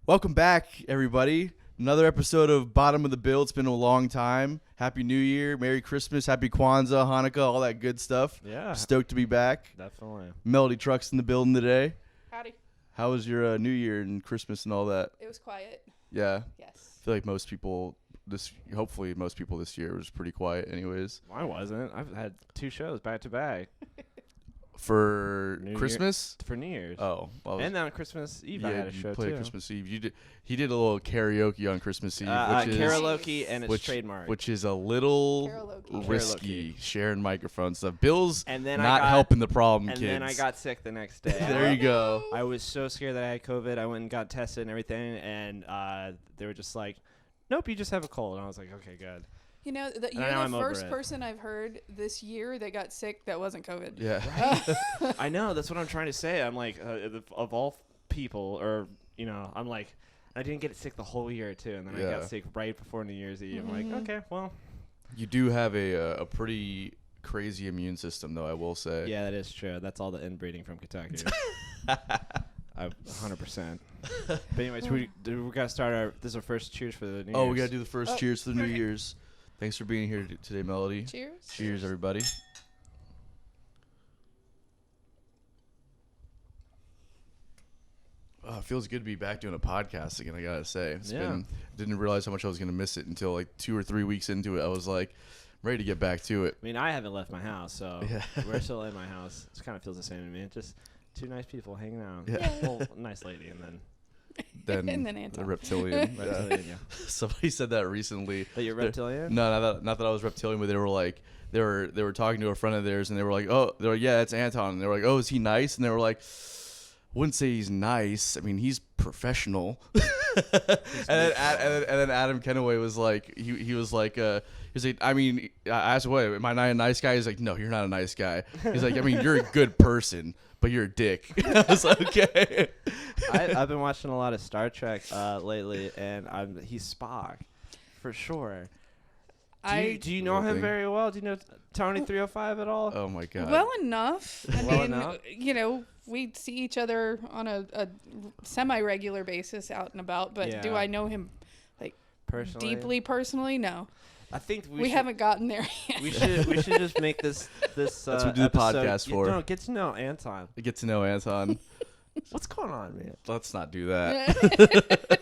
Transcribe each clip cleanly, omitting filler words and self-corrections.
Welcome back, everybody. Another episode of Bottom of the Bill. It's been a long time. Happy New Year, Merry Christmas, Happy Kwanzaa, Hanukkah, all that good stuff. Yeah. Stoked to be back. Definitely. Melody Trucks in the building today. Howdy. How was your New Year and Christmas and all that? It was quiet. Yeah. Yes. I feel like hopefully most people this year was pretty quiet anyways. Mine wasn't. I've had 2 shows back to back. For New Christmas? For New Year's. Oh. Well, And then on Christmas Eve I yeah, had a you show played too. Christmas Eve. He did a little karaoke on Christmas Eve, karaoke and it's trademark. which is a little Karaoke. risky, sharing microphone stuff. Bill's and then not helping the problem, and kids. then I got sick the next day. There you go. I was so scared that I had COVID. I went and got tested and everything, and they were just like, "Nope, you just have a cold." And I was like, "Okay, good." You know, you're now the I'm first over it. person I've heard this year that got sick that wasn't COVID. Yeah. I know. That's what I'm trying to say. I'm like, of all people, or I'm like, I didn't get sick the whole year too, and then I got sick right before New Year's Eve. I'm like, okay, well. You do have a pretty crazy immune system, though, I will say. Yeah, that is true. That's all the inbreeding from Kentucky. 100%. But anyways, we gotta start this is our first cheers for the New Year's. Oh, we gotta do the first cheers to the New Year's. Thanks for being here today, Melody. Cheers. Cheers, everybody. Oh, it feels good to be back doing a podcast again, I gotta say. Didn't realize how much I was gonna miss it until like 2 or 3 weeks into it. I was like ready to get back to it. I mean, I haven't left my house, so Yeah. we're still in my house. It kind of feels the same to me. It's just 2 nice people hanging out. Yeah. Well, nice lady, and then Then And then Anton. the reptilian. reptilian. Yeah. Somebody said that recently. But you're reptilian? No, not that I was reptilian, but they were like, they were talking to a friend of theirs, and they were like, yeah, it's Anton. And they were like, oh, is he nice? And they were like, wouldn't say he's nice. I mean, he's professional. and then Adam Kenaway was like, he was like, I mean, I asked, what, am I not a nice guy? He's like, no, you're not a nice guy. He's like, I mean, you're a good person, but you're a dick. I was like, okay. I've been watching a lot of Star Trek lately, and he's Spock, for sure. Do you know him very well? Do you know Tony 305 at all? Oh my God. Well enough. I Well mean, enough? We see each other on a semi-regular basis out and about, but do Yeah. I know him Personally? deeply personally? No. I think We haven't gotten there yet. We should just make this That's what we do the episode- podcast for. No, get to know Anton. Get to know Anton. What's going on, man? Let's not do that.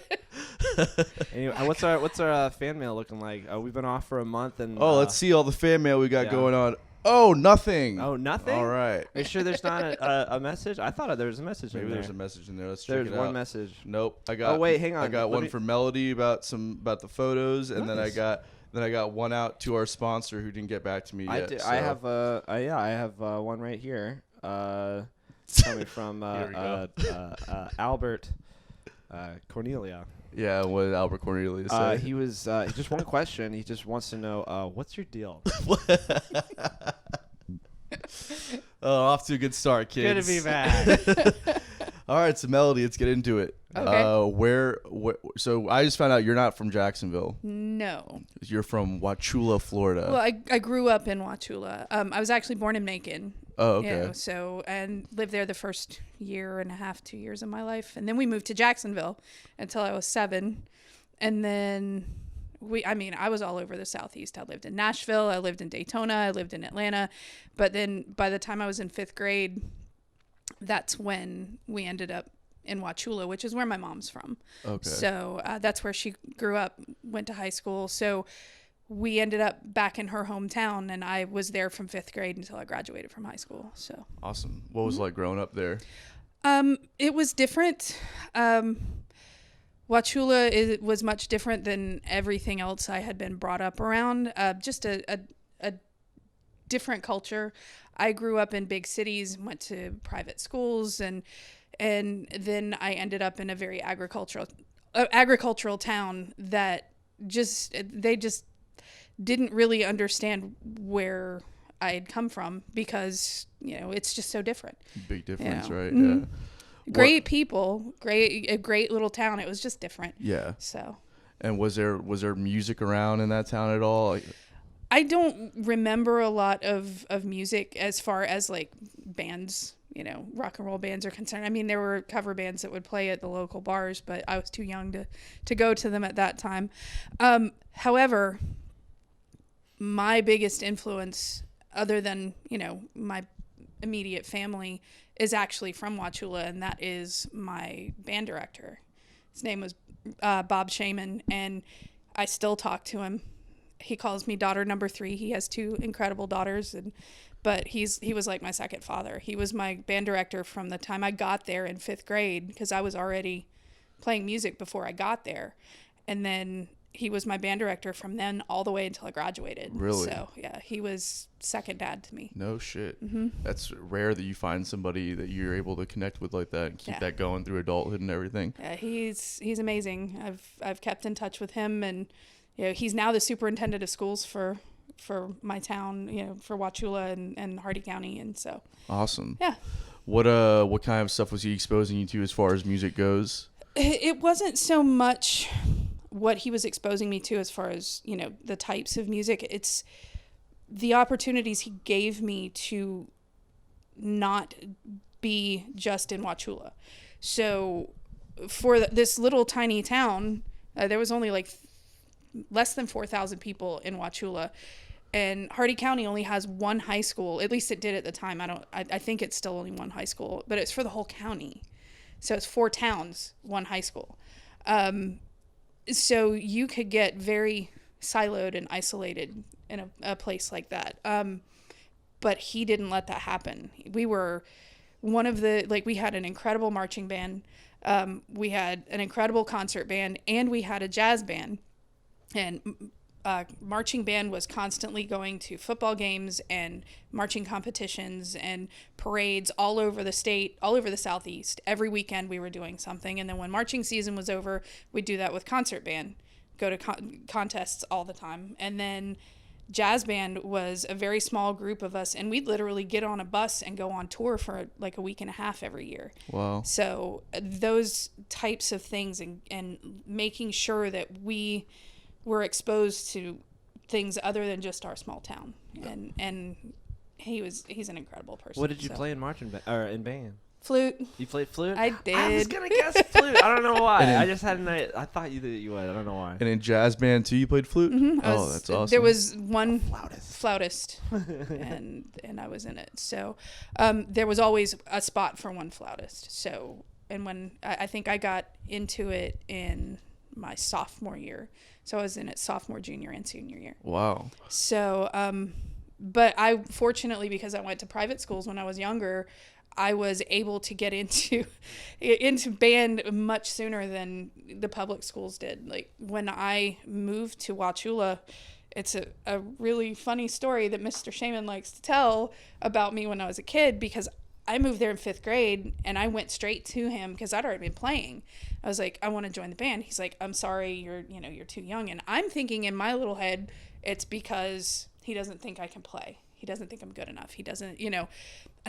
Anyway, what's our fan mail looking like? We've been off for a month, and Let's see all the fan mail we got yeah. going on. Oh, nothing. Oh, nothing. All right. Are you sure there's not a message? I thought there was a message. Maybe in there. there's a message in there. Let's check There's it out. one message. Nope. I got. Oh wait, hang on. I got Let one me- from Melody about the photos, and then I Nice. got one out to our sponsor who didn't get back to me I yet. did. so. I have I have one right here. Coming from Here we go. Albert Cornelia. Yeah, what did Albert Cornelius say? He was just one question. He just wants to know what's your deal? Oh, off to a good start, Good kids. to be back. All right, so Melody, let's get into it. Okay. Where? So I just found out you're not from Jacksonville. No. You're from Wauchula, Florida. Well, I grew up in Wauchula. I was actually born in Macon. Oh, okay. And lived there the first year and a half, 2 years of my life. And then we moved to Jacksonville until I was 7. And then I was all over the Southeast. I lived in Nashville. I lived in Daytona. I lived in Atlanta. But then by the time I was in 5th grade, that's when we ended up in Wauchula, which is where my mom's from. Okay. So that's where she grew up, went to high school. So we ended up back in her hometown, and I was there from 5th grade until I graduated from high school. So Awesome. What was it like growing up there? it was different. Wauchula was much different than everything else I had been brought up around. Just a different culture. I grew up in big cities, went to private schools, and then I ended up in a very agricultural town that they just didn't really understand where I had come from because it's just so different. Big difference, right? Mm-hmm. Yeah. Great people, a great little town. It was just different. Yeah. So. And was there music around in that town at all? Like, I don't remember a lot of music as far as like bands rock and roll bands are concerned. I mean, there were cover bands that would play at the local bars, but I was too young to go to them at that time. However, my biggest influence, other than, my immediate family, is actually from Wauchula, and that is my band director. His name was Bob Shaman, and I still talk to him. He calls me daughter number 3. He has 2 incredible daughters, but he was like my second father. He was my band director from the time I got there in 5th grade, because I was already playing music before I got there. And then he was my band director from then all the way until I graduated. Really? So, yeah, he was second dad to me. No shit. Mm-hmm. That's rare that you find somebody that you're able to connect with like that and keep that going through adulthood and everything. Yeah, he's amazing. I've kept in touch with him, and he's now the superintendent of schools for my town, for Wauchula and Hardy County, and so awesome. Yeah. What kind of stuff was he exposing you to as far as music goes? It wasn't so much what he was exposing me to as far as the types of music. It's the opportunities he gave me to not be just in Wauchula. So for this little tiny town, there was only like less than 4,000 people in Wauchula. And Hardy County only has one high school. At least it did at the time. I think it's still only one high school, but it's for the whole county. So it's 4 towns, one high school. So you could get very siloed and isolated in a place like that. But he didn't let that happen. We were one of we had an incredible marching band. We had an incredible concert band, and we had a jazz band. And marching band was constantly going to football games and marching competitions and parades all over the state, all over the Southeast. Every weekend we were doing something. And then when marching season was over, we'd do that with concert band, go to contests all the time. And then jazz band was a very small group of us, and we'd literally get on a bus and go on tour for like a week and a half every year. Wow. So those types of things and making sure that we were exposed to things other than just our small town, and he's an incredible person. What did you play in marching or in band? Flute. You played flute? I did. I was gonna guess flute. I don't know why. I just had an idea. I thought you would. I don't know why. And in jazz band too, you played flute? Mm-hmm. That's awesome. There was one flautist, and I was in it. So there was always a spot for one flautist. So, and when I think I got into it in my sophomore year. So I was in it sophomore, junior, and senior year. Wow. So, but I fortunately, because I went to private schools when I was younger, I was able to get into band much sooner than the public schools did. Like when I moved to Wauchula, it's a really funny story that Mr. Shaman likes to tell about me when I was a kid, because I moved there in 5th grade and I went straight to him because I'd already been playing. I was like, I want to join the band. He's like, I'm sorry, you're too young. And I'm thinking in my little head, it's because he doesn't think I can play. He doesn't think I'm good enough. He doesn't, and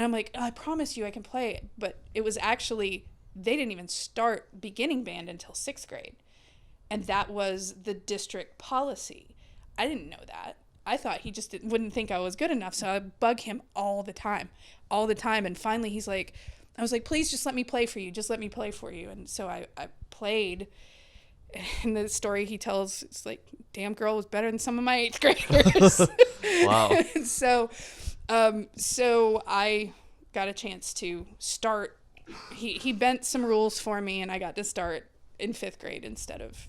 I'm like, I promise you I can play. But it was actually, they didn't even start beginning band until 6th grade. And that was the district policy. I didn't know that. I thought he just wouldn't think I was good enough. So I bug him all the time. And finally he's like, I was like, please just let me play for you. Just let me play for you. And so I played. And the story he tells, it's like, damn girl was better than some of my 8th graders. Wow. So I got a chance to start. He bent some rules for me, and I got to start in 5th grade instead of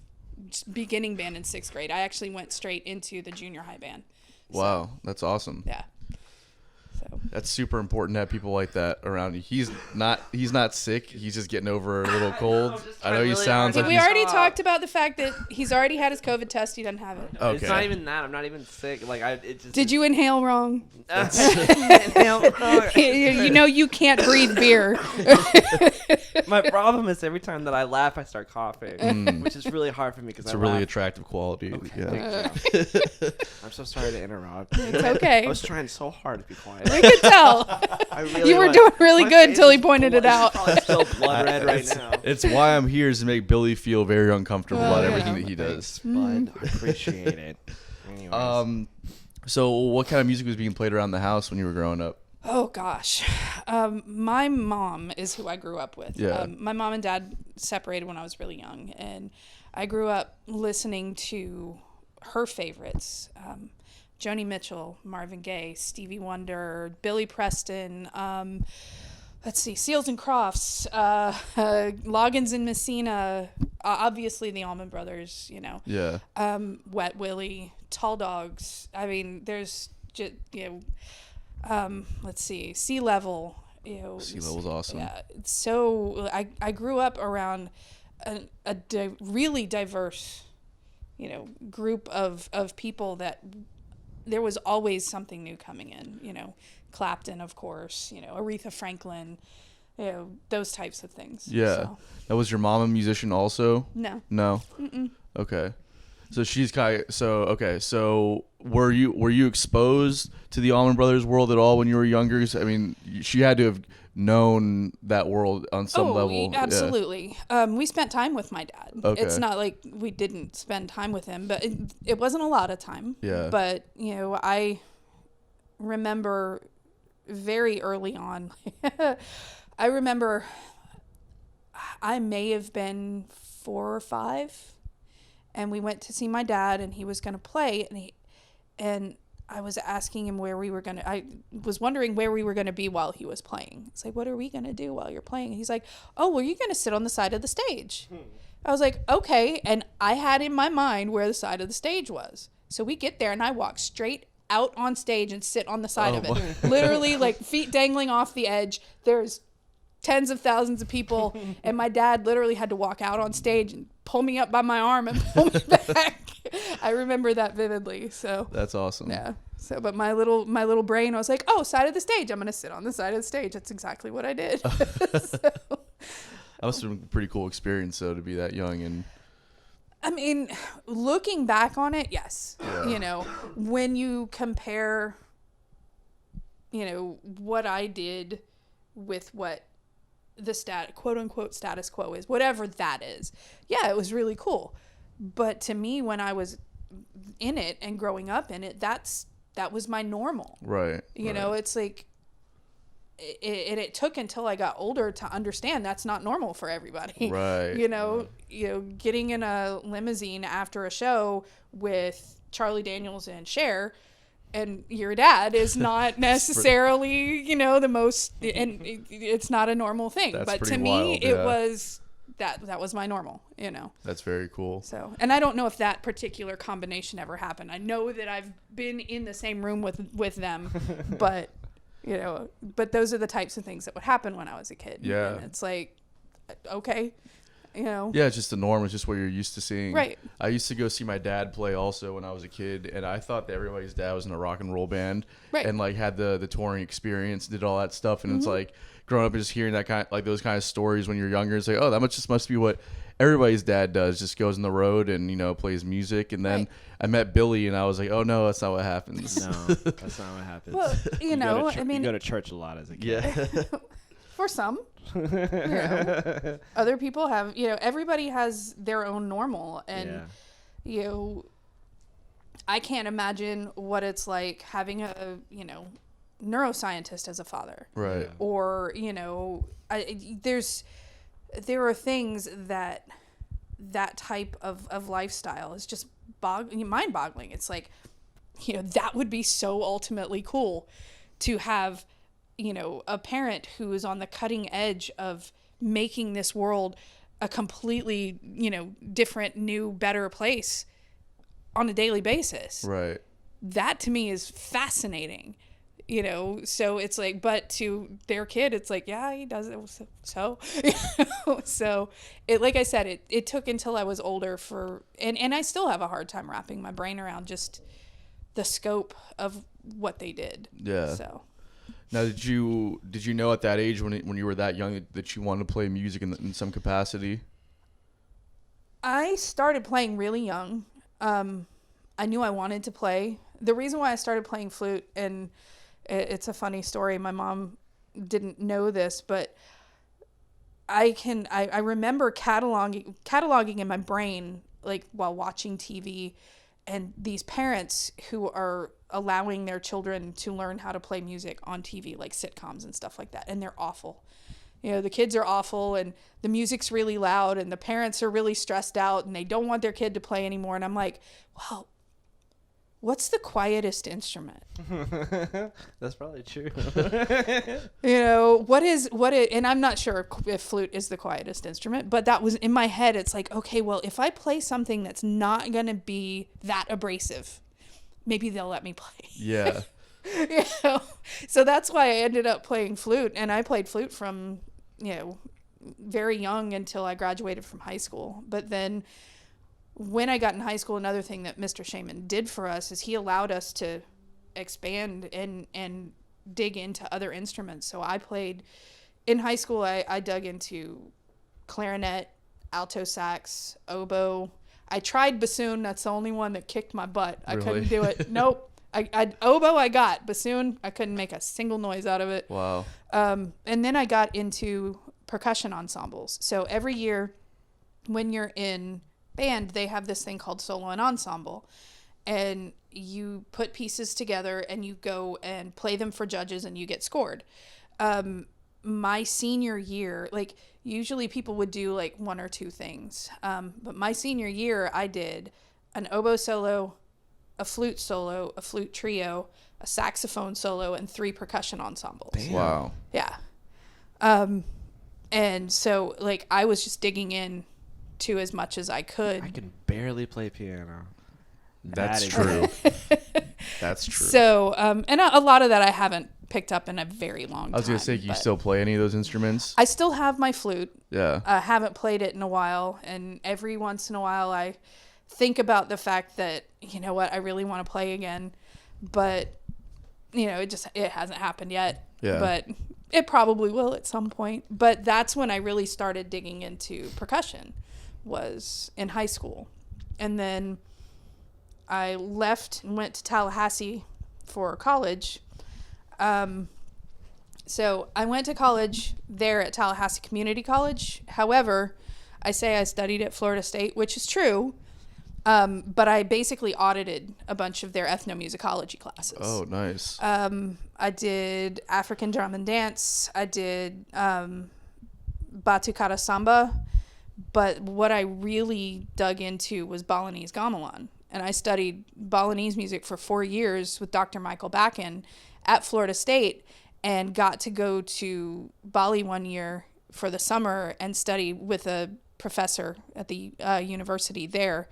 beginning band in 6th grade. I actually went straight into the junior high band. Wow, that's awesome. Yeah. So that's super important to have people like that around you. He's not sick. He's just getting over a little cold. I know he sounds like we already talked about the fact that he's already had his COVID test. He doesn't have it. Okay. It's not even that. I'm not even sick. Did you inhale wrong? Inhale wrong. You can't breathe beer. My problem is every time that I laugh, I start coughing, which is really hard for me because it's a really attractive quality. Okay. Yeah. I'm so sorry to interrupt. It's okay. I was trying so hard to be quiet. We could tell. You were doing really good until he pointed it out. It's still blood red right now. It's why I'm here, is to make Billy feel very uncomfortable about everything that he does. Bud, I appreciate it. Anyways. So what kind of music was being played around the house when you were growing up? Oh gosh, my mom is who I grew up with. Yeah. My mom and dad separated when I was really young, and I grew up listening to her favorites: Joni Mitchell, Marvin Gaye, Stevie Wonder, Billy Preston. Let's see, Seals and Crofts, Loggins and Messina, obviously the Allman Brothers. Yeah. Wet Willie, Tall Dogs. I mean, there's just let's see, Sea Level. Sea Level's awesome. Yeah. So I grew up around a really diverse, group of people that there was always something new coming in. Clapton, of course. Aretha Franklin. Those types of things. Yeah. So. Now, was your mom a musician also? No. No. Mm-mm. Okay. So she's kind of, so were you exposed to the Allman Brothers world at all when you were younger? I mean, she had to have known that world on some level. Absolutely. Yeah. We spent time with my dad. Okay. It's not like we didn't spend time with him, but it wasn't a lot of time. Yeah. But, I remember very early on, I remember I may have been 4 or 5. And we went to see my dad, and he was going to play, and I was asking him I was wondering where we were going to be while he was playing. It's like, what are we going to do while you're playing? And he's like, oh, well, you're going to sit on the side of the stage. I was like, okay. And I had in my mind where the side of the stage was. So we get there, and I walk straight out on stage and sit on the side of it. Literally, like, feet dangling off the edge. There's tens of thousands of people, and my dad literally had to walk out on stage and pull me up by my arm and pull me back. I remember that vividly. So that's awesome. Yeah. So, but my little brain, I was like, oh, side of the stage. I'm gonna sit on the side of the stage. That's exactly what I did. So. That must have been a pretty cool experience, though, to be that young. And I mean, looking back on it, yes. Yeah. When you compare, what I did with what the quote unquote status quo is, whatever that is. Yeah, it was really cool. But to me, when I was in it and growing up in it, that was my normal. Right. It's like it took until I got older to understand that's not normal for everybody. Right. Getting in a limousine after a show with Charlie Daniels and Cher and your dad is not necessarily, the most, and it's not a normal thing. That's but to pretty me, wild, it yeah. was that was my normal, That's very cool. So, and I don't know if that particular combination ever happened. I know that I've been in the same room with them, but but those are the types of things that would happen when I was a kid. Yeah. And it's like, okay. Yeah, it's just the norm. It's just what you're used to seeing. Right. I used to go see my dad play also when I was a kid, and I thought that everybody's dad was in a rock and roll band, right. and like had the touring experience, did all that stuff, and it's like growing up and just hearing that those kind of stories when you're younger. It's like, oh, that just must be what everybody's dad does. Just goes on the road and plays music. And then I met Billy, and I was like, oh no, that's not what happens. No, that's not what happens. Well, you go to church a lot as a kid. Yeah. For some. Other people have, everybody has their own normal, and I can't imagine what it's like having a neuroscientist as a father, right? Or there are things that type of lifestyle is just mind-boggling. It's like, that would be so ultimately cool to have a parent who is on the cutting edge of making this world a completely, different, new, better place on a daily basis. Right. That to me is fascinating, so it's like, but to their kid, it's like, yeah, he does it. So, so it, like I said, it took until I was older and I still have a hard time wrapping my brain around just the scope of what they did. Yeah. So. Now, did you know at that age when you were that young that you wanted to play music in some capacity? I started playing really young. I knew I wanted to play. The reason why I started playing flute, and it's a funny story. My mom didn't know this, but I remember cataloging in my brain, like while watching TV, and these parents who are allowing their children to learn how to play music on TV, like sitcoms and stuff like that. And they're awful. You know, the kids are awful and the music's really loud and the parents are really stressed out and they don't want their kid to play anymore. And I'm like, well, what's the quietest instrument? That's probably true. You know, and I'm not sure if flute is the quietest instrument, but that was in my head. It's like, okay, well, if I play something that's not going to be that abrasive, maybe they'll let me play. Yeah. You know? So that's why I ended up playing flute, and I played flute from, you know, very young until I graduated from high school. But then when I got in high school, another thing that Mr. Shaman did for us is he allowed us to expand and dig into other instruments. So I played in high school. I dug into clarinet, alto sax, oboe. I tried bassoon. That's the only one that kicked my butt. I couldn't do it. Nope. Oboe I got. Bassoon, I couldn't make a single noise out of it. Wow. And then I got into percussion ensembles. So every year when you're in band, they have this thing called solo and ensemble. And you put pieces together and you go and play them for judges and you get scored. My senior year, like usually people would do like one or two things. But my senior year, I did an oboe solo, a flute solo, a flute trio, a saxophone solo, and 3 percussion ensembles. Damn. Wow. Yeah. And so like I was just digging in to as much as I could. I can barely play piano. That's true. That's true. So, and a lot of that I haven't picked up in a very long time. I was going to say, you still play any of those instruments? I still have my flute. Yeah. I haven't played it in a while. And every once in a while I think about the fact that, you know what, I really want to play again. But, you know, it hasn't happened yet. Yeah. But it probably will at some point. But that's when I really started digging into percussion, was in high school. And then I left and went to Tallahassee for college. So I went to college there at Tallahassee Community College. However, I say I studied at Florida State, which is true. But I basically audited a bunch of their ethnomusicology classes. Oh, nice. I did African drum and dance. I did Batucada Samba. But what I really dug into was Balinese gamelan. And I studied Balinese music for 4 years with Dr. Michael Bakken at Florida State and got to go to Bali one year for the summer and study with a professor at the university there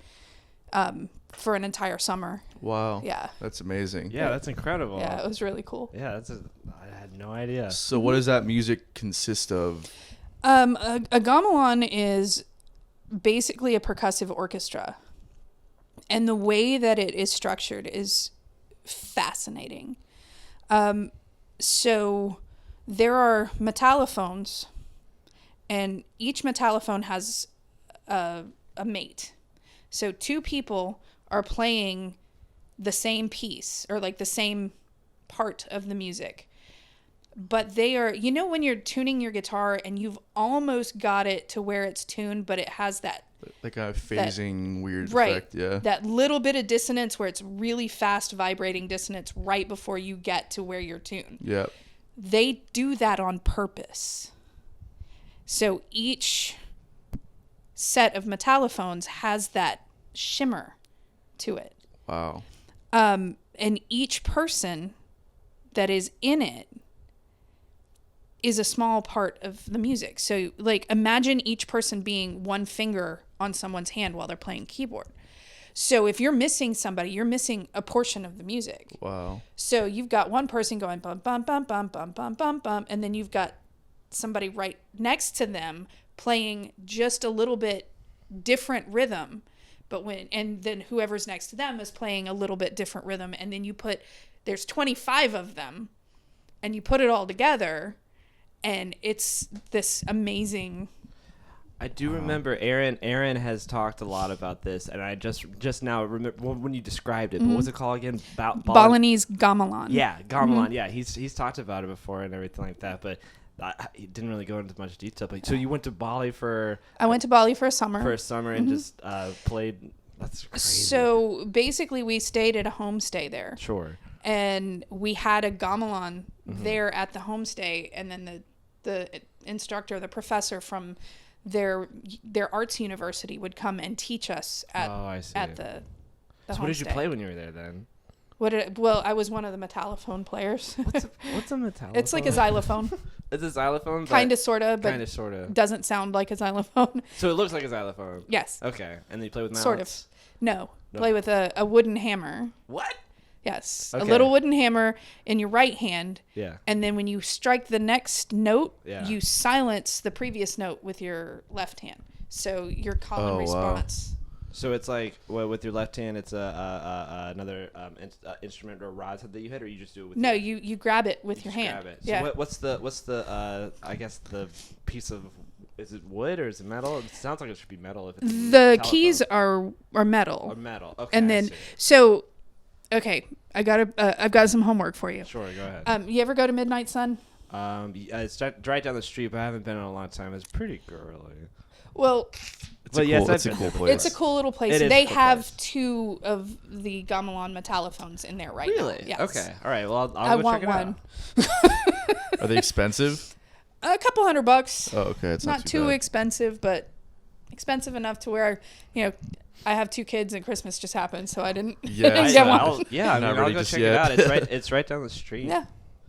for an entire summer. Wow. Yeah. That's amazing. Yeah, that's incredible. Yeah, it was really cool. Yeah, I had no idea. So what does that music consist of? A gamelan is basically a percussive orchestra. And the way that it is structured is fascinating. So there are metallophones, and each metallophone has a mate. So 2 people are playing the same piece or like the same part of the music. But they are, you know, when you're tuning your guitar and you've almost got it to where it's tuned, but it has that Kind of phasing weird right, effect, yeah. that little bit of dissonance where it's really fast vibrating dissonance right before you get to where you're tuned. Yeah. They do that on purpose. So each set of metallophones has that shimmer to it. Wow. And each person that is in it is a small part of the music. So like imagine each person being one finger on someone's hand while they're playing keyboard. So if you're missing somebody, you're missing a portion of the music. Wow. So you've got one person going bum bum bum bum bum bum bum bum, and then you've got somebody right next to them playing just a little bit different rhythm, and then whoever's next to them is playing a little bit different rhythm, and then there's 25 of them, and you put it all together, and it's this amazing. I do remember Aaron has talked a lot about this, and I just now remember when you described it. But what was it called again? Balinese gamelan. Yeah, gamelan. Yeah, he's talked about it before and everything like that. But he didn't really go into much detail. But so you went to Bali for? I went to Bali for a summer. And just played That's crazy. So basically, we stayed at a homestay there. Sure. And we had a gamelan there at the homestay, and then the instructor, the professor from their arts university would come and teach us at the So homestay. what did you play when you were there then? Well, I was one of the metallophone players. What's a metallophone? It's like a xylophone. It's a xylophone? Kind of, sort of, but kind of, sort of. doesn't sound like a xylophone. So it looks like a xylophone? Yes. Okay. And then you play with mallets? Sort of. No. Play with a wooden hammer. What? Yes. Okay. A little wooden hammer in your right hand. Yeah. And then when you strike the next note, Yeah. you silence the previous note with your left hand. So your call and response. So it's like with your left hand, it's another instrument or rod that you hit, or you just do it with No, you grab it with your hand. Grab it. Yeah. So what's the I guess the piece of, is it wood or is it metal? It sounds like it should be metal. If it's The keys are metal. Or metal. Okay. And then I've got some homework for you. Sure, go ahead. You ever go to Midnight Sun? It's right down the street, but I haven't been in a long time. It's pretty girly. Well, It's a cool place. it's a cool little place. They have two of the gamelan metallophones in there right now. Really? Yes. Okay. All right. Well, I'll go check it one. out. Are they expensive? A couple $100. Oh, okay. It's not too bad. expensive, but expensive enough to where, I have 2 kids and Christmas just happened, so I didn't Yeah, get one. I'll go check it out. It's right down the street. Yeah.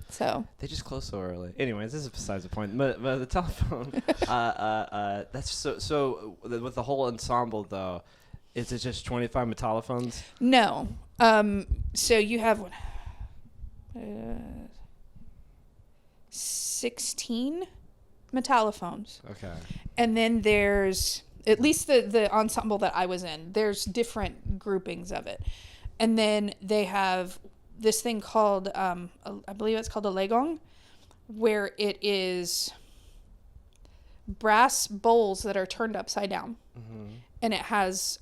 So they just close so early. Anyways, this is besides the point. But the telephone, that's so with the whole ensemble though, is it just 25 metallophones? no. So you have 16 metallophones. Okay. And then there's, at least the ensemble that I was in, there's different groupings of it. And then they have this thing called, I believe it's called a legong, where it is brass bowls that are turned upside down. Mm-hmm. And it has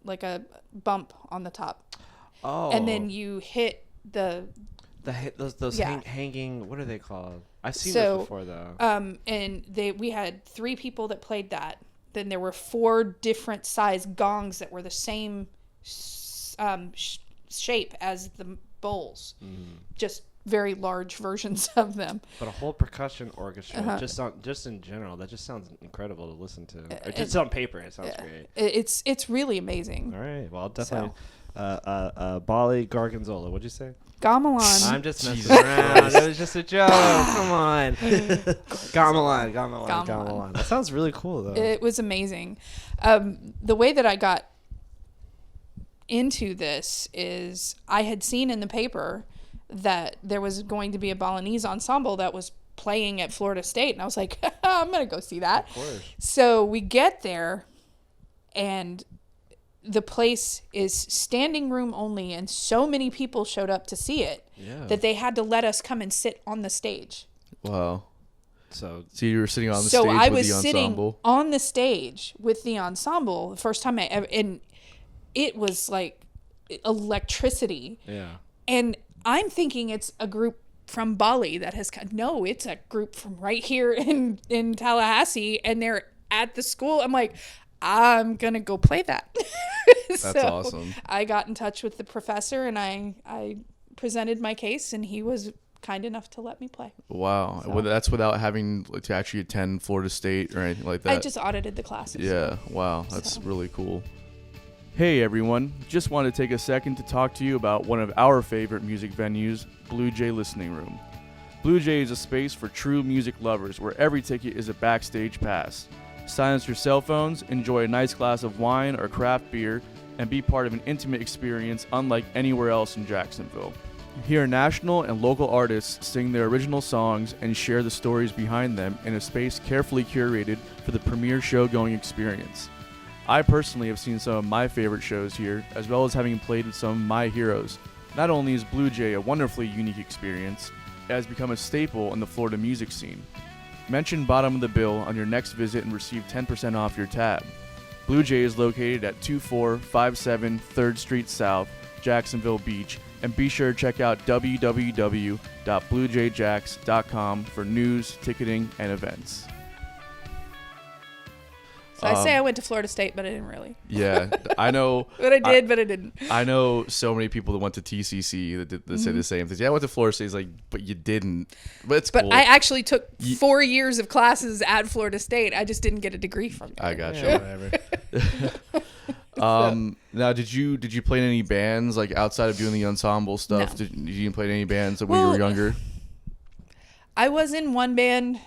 like a bump on the top. Oh. And then you hit those hanging, what are they called? I've seen this before though. And we had 3 people that played that. Then there were 4 different size gongs that were the same shape as the bowls, just very large versions of them. But a whole percussion orchestra, just in general, that just sounds incredible to listen to. Just on paper, it sounds great. It's really amazing. All right, well, I'll definitely. Barley, Gorgonzola. What'd you say? Gamelan. I'm just messing around. It was just a joke. Come on. Gamelan. That sounds really cool, though. It was amazing. The way that I got into this is I had seen in the paper that there was going to be a Balinese ensemble that was playing at Florida State. And I was like, I'm going to go see that. Of course. So we get there, and the place is standing room only, and so many people showed up to see it that they had to let us come and sit on the stage. Wow. So you were sitting on the so stage I with was the sitting ensemble? on the stage with the ensemble the first time I ever, and it was like electricity. Yeah. And I'm thinking it's a group from Barley that has come. No, it's a group from right here in Tallahassee, and they're at the school. I'm like, I'm gonna go play that. That's awesome. I got in touch with the professor, and I presented my case, and he was kind enough to let me play. Wow. So. Well, that's without having to actually attend Florida State or anything like that. I just audited the classes. Yeah. Wow. That's really cool. Hey everyone, just want to take a second to talk to you about one of our favorite music venues, Blue Jay Listening Room. Blue Jay is a space for true music lovers where every ticket is a backstage pass. Silence your cell phones, enjoy a nice glass of wine or craft beer, and be part of an intimate experience unlike anywhere else in Jacksonville. Hear national and local artists sing their original songs and share the stories behind them in a space carefully curated for the premier show-going experience. I personally have seen some of my favorite shows here, as well as having played with some of my heroes. Not only is Blue Jay a wonderfully unique experience, it has become a staple in the Florida music scene. Mention Bottom of the Bill on your next visit and receive 10% off your tab. Blue Jay is located at 2457 3rd Street South, Jacksonville Beach, and be sure to check out www.bluejayjacks.com for news, ticketing, and events. So I say I went to Florida State, but I didn't really. Yeah, I know. But I did, but I didn't. I know so many people that went to TCC that say the same things. Yeah, I went to Florida State. It's like, but you didn't. But it's cool. I actually took 4 years of classes at Florida State. I just didn't get a degree from it. I got you. Whatever. Now, did you play in any bands like outside of doing the ensemble stuff? No. Did you play in any bands when you were younger? I was in one band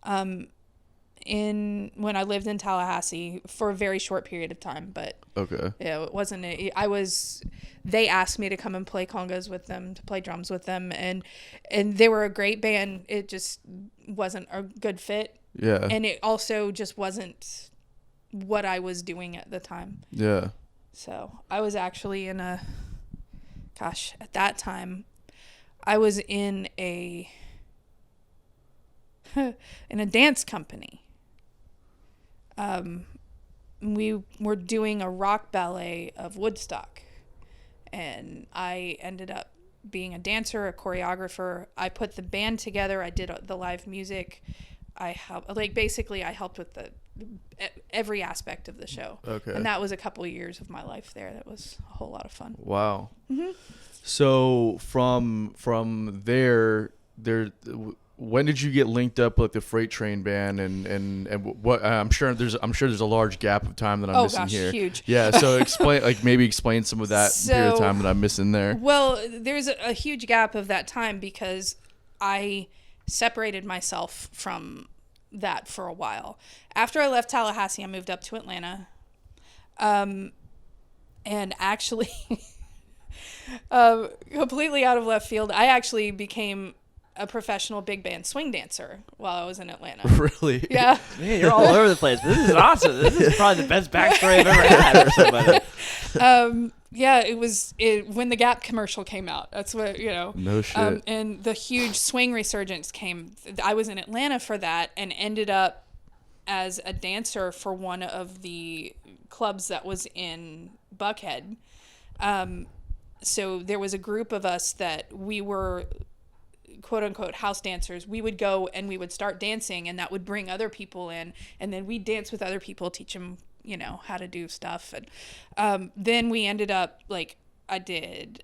when I lived in Tallahassee for a very short period of time, but Okay. yeah, it wasn't. They asked me to come and play congas with them, to play drums with them, and they were a great band. It just wasn't a good fit. Yeah. And it also just wasn't what I was doing at the time. Yeah. So I was actually at that time, I was in a dance company. We were doing a rock ballet of Woodstock, and I ended up being a dancer, a choreographer. I put the band together. I did the live music. I helped with every aspect of the show. Okay. And that was a couple of years of my life there. That was a whole lot of fun. Wow. Mm-hmm. So from there, when did you get linked up with the Freight Train band and what? I'm sure there's a large gap of time that I'm missing here. Huge. Yeah. So explain some of that period of time that I'm missing there. Well, there's a huge gap of that time because I separated myself from that for a while. After I left Tallahassee, I moved up to Atlanta. And actually, completely out of left field, I actually became a professional big band swing dancer while I was in Atlanta. Really? Yeah. Man, you're all over the place. This is awesome. This is probably the best backstory I've ever had or something. Yeah, it was when the Gap commercial came out. That's what, No shit. And the huge swing resurgence came. I was in Atlanta for that and ended up as a dancer for one of the clubs that was in Buckhead. So there was a group of us that we were quote unquote house dancers. We would go and we would start dancing, and that would bring other people in, and then we'd dance with other people, teach them how to do stuff. And then we ended up, I did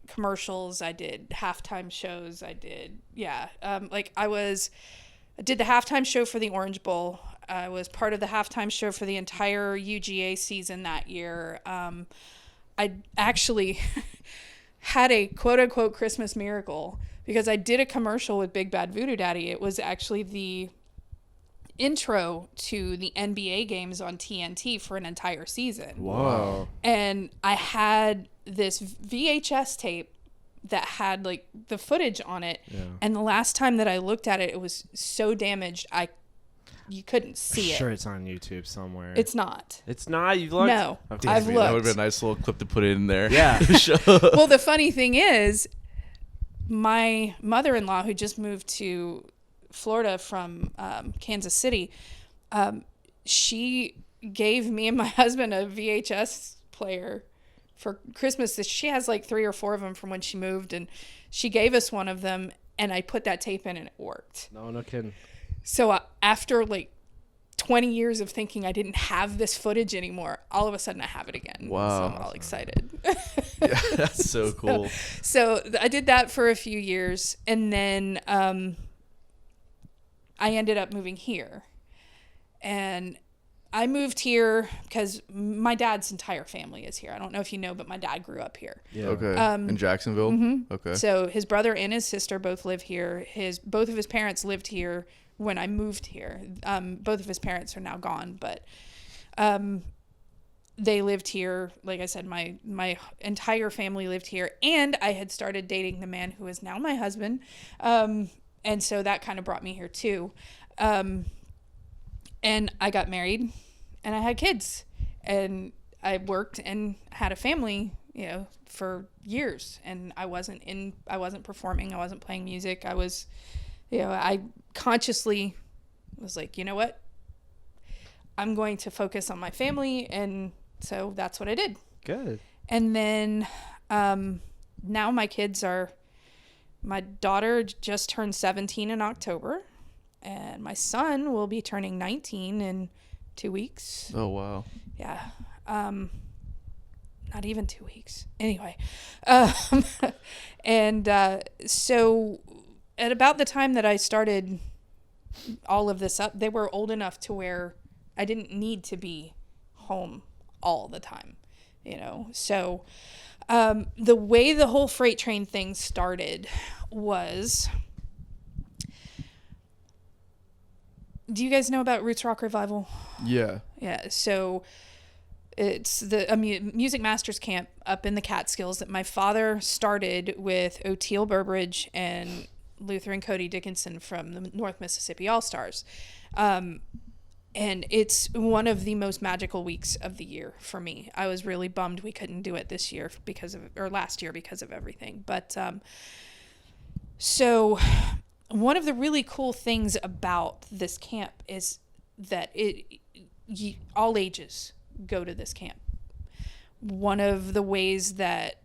commercials, I did halftime shows, I did I did the halftime show for the Orange Bowl. I was part of the halftime show for the entire UGA season that year. I actually had a quote unquote Christmas miracle because I did a commercial with Big Bad Voodoo Daddy. It was actually the intro to the NBA games on TNT for an entire season. Whoa. And I had this VHS tape that had the footage on it. Yeah. And the last time that I looked at it, it was so damaged you couldn't see it. Sure, it's on YouTube somewhere. It's not. It's not? You've looked? No, Okay. I've looked. That would have been a nice little clip to put in there. Yeah. Well, the funny thing is, my mother-in-law, who just moved to Florida from Kansas City, she gave me and my husband a VHS player for Christmas. She has 3 or 4 of them from when she moved, and she gave us one of them, and I put that tape in and it worked. No kidding. So after 20 years of thinking I didn't have this footage anymore, all of a sudden I have it again. Wow. So I'm all excited. Yeah, that's so cool. So I did that for a few years, and then I ended up moving here. And I moved here because my dad's entire family is here. I don't know if you know, but my dad grew up here. Yeah. Okay. In Jacksonville? Mm-hmm. Okay. So his brother and his sister both live here. Both of his parents lived here when I moved here. Both of his parents are now gone, but they lived here. Like I said, my entire family lived here, and I had started dating the man who is now my husband. And so that kind of brought me here too. And I got married and I had kids, and I worked and had a family, for years, and I wasn't performing. I wasn't playing music. I was, I consciously was like, you know what? I'm going to focus on my family. And so that's what I did. Good. And then, now my daughter just turned 17 in October, and my son will be turning 19 in 2 weeks. Oh wow. Yeah. Not even 2 weeks. Anyway. And so at about the time that I started all of this up, they were old enough to where I didn't need to be home all the time, So the way the whole freight train thing started was... Do you guys know about Roots Rock Revival? Yeah. Yeah, so it's the Music Masters Camp up in the Catskills that my father started with O'Teal Burbridge and Luther and Cody Dickinson from the North Mississippi All-Stars. And it's one of the most magical weeks of the year for me. I was really bummed we couldn't do it this year last year because of everything. But so one of the really cool things about this camp is that all ages go to this camp. One of the ways that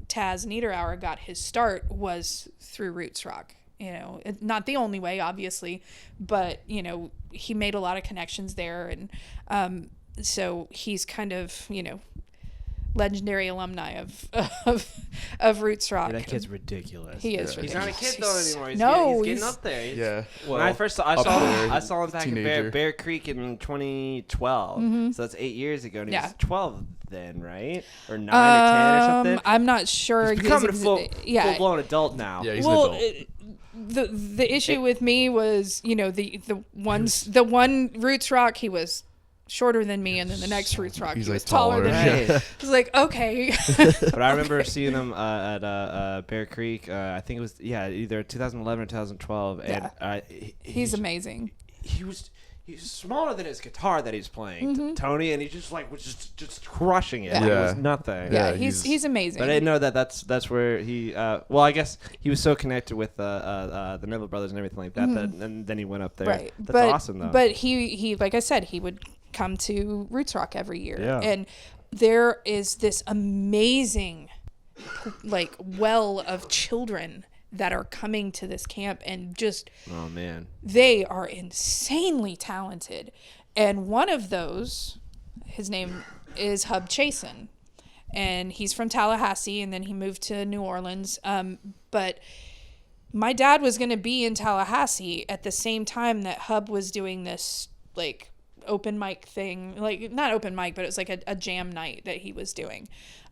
Taz Niederauer got his start was through Roots Rock. Not the only way, obviously, but he made a lot of connections there, and so he's kind of legendary alumni of Roots Rock. Yeah, that kid's ridiculous. He is He's ridiculous. not a kid though anymore. He's getting up there. Well, When I saw him back teenager. in Bear Creek in 2012. Mm-hmm. So that's 8 years ago. And he Yeah. was 12 then, right? Or 9 or 10 or something. I'm not sure. He's becoming a full-blown adult now. Yeah, he's Well, an adult. the issue with me was, the one Roots Rock, he was shorter than me, and then the next Roots Rock, He's he like was taller than me. Right. I was like, okay. But I remember seeing him at Bear Creek. I think it was either 2011 or 2012. Yeah. And He's amazing. He was smaller than his guitar that he's playing, Mm-hmm. Tony, and he just was just crushing it. Yeah. Like, it Yeah. was nothing. Yeah, Yeah, he's amazing. But I didn't know that's where he. I guess he was so connected with the Neville brothers and everything like that. And then he went up there. Right. That's but, awesome though. But he like I said, he would come to Roots Rock every year. Yeah. And there is this amazing well of children that are coming to this camp, and just oh man, they are insanely talented. And one of those, his name is Hub Chasen, and he's from Tallahassee, and then he moved to New Orleans. But my dad was going to be in Tallahassee at the same time that Hub was doing this open mic thing, not open mic, but it was a jam night that he was doing.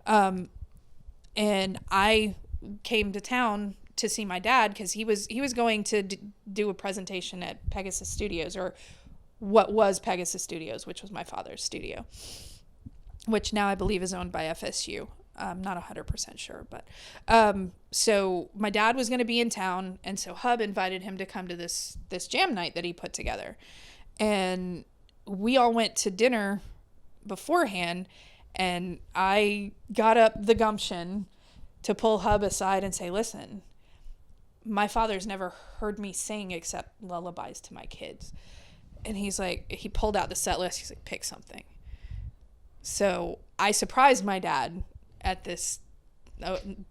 And I came to town to see my dad because he was going to do a presentation at Pegasus Studios, or what was Pegasus Studios, which was my father's studio, which now I believe is owned by FSU. I'm not 100% sure, but so my dad was going to be in town, and so Hub invited him to come to this jam night that he put together, and we all went to dinner beforehand, and I got up the gumption to pull Hub aside and say, listen, my father's never heard me sing except lullabies to my kids. And he's like, he pulled out the set list. He's like, pick something. So I surprised my dad at this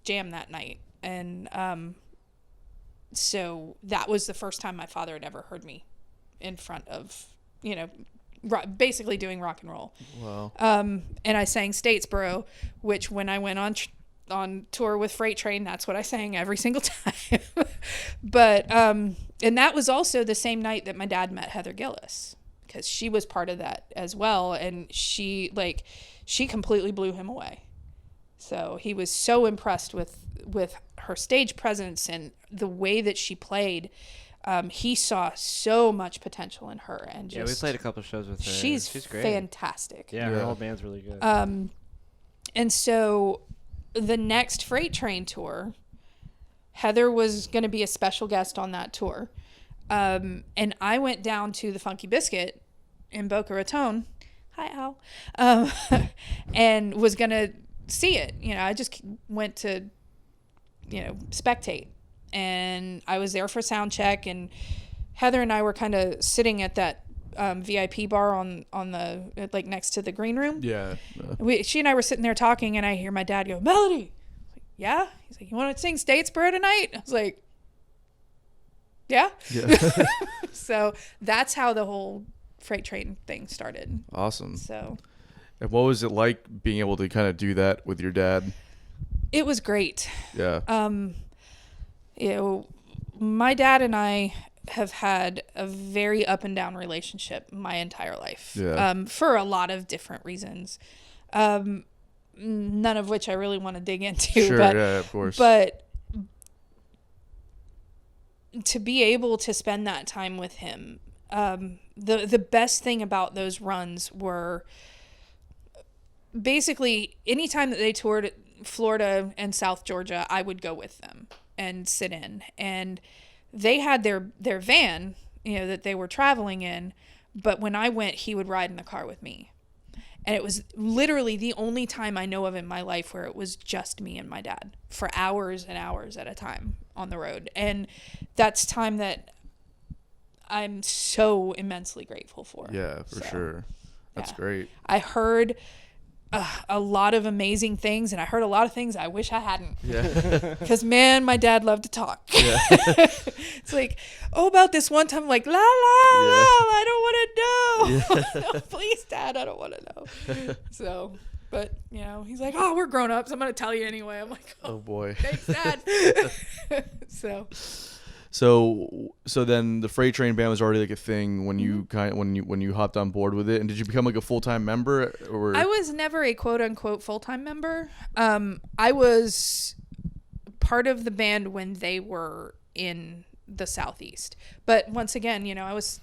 jam that night. And so that was the first time my father had ever heard me in front of, basically doing rock and roll. Wow. And I sang Statesboro, which when I went on tour with Freight Train, that's what I sang every single time. But and that was also the same night that my dad met Heather Gillis, because she was part of that as well, and she completely blew him away. So he was so impressed with her stage presence and the way that she played. He saw so much potential in her, and just we played a couple shows with her. She's great. fantastic. Yeah, her whole band's really good. And so the next Freight Train tour, Heather was going to be a special guest on that tour. And I went down to the Funky Biscuit in Boca Raton. Hi, Al. And was going to see it. I just went to, spectate. And I was there for sound check, and Heather and I were kind of sitting at that VIP bar on the next to the green room. Yeah. She and I were sitting there talking, and I hear my dad go, Melody. I was like, yeah. He's like, you want to sing Statesboro tonight? I was like, yeah. Yeah. So that's how the whole freight train thing started. Awesome. So. And what was it like being able to kind of do that with your dad? It was great. Yeah. You know, my dad and I have had a very up and down relationship my entire life. Yeah. For a lot of different reasons. None of which I really want to dig into. Sure, but, yeah, of course. But to be able to spend that time with him, the best thing about those runs were basically anytime that they toured Florida and South Georgia, I would go with them and sit in. And they had their van, that they were traveling in. But when I went, he would ride in the car with me. And it was literally the only time I know of in my life where it was just me and my dad for hours and hours at a time on the road. And that's time that I'm so immensely grateful for. Yeah, for sure. That's great. I heard a lot of amazing things, and I heard a lot of things I wish I hadn't. Yeah. Because, man, my dad loved to talk. Yeah. It's like, about this one time, I'm like, la, la, la, I don't want to know. No, please, Dad, I don't want to know. So, but, he's like, oh, we're grown-ups. I'm going to tell you anyway. I'm like, Oh, boy. Thanks, Dad. So then the freight train band was already like a thing when you when you hopped on board with it. And did you become like a full-time member, or? I was never a quote unquote full-time member. I was part of the band when they were in the Southeast. But once again, I was,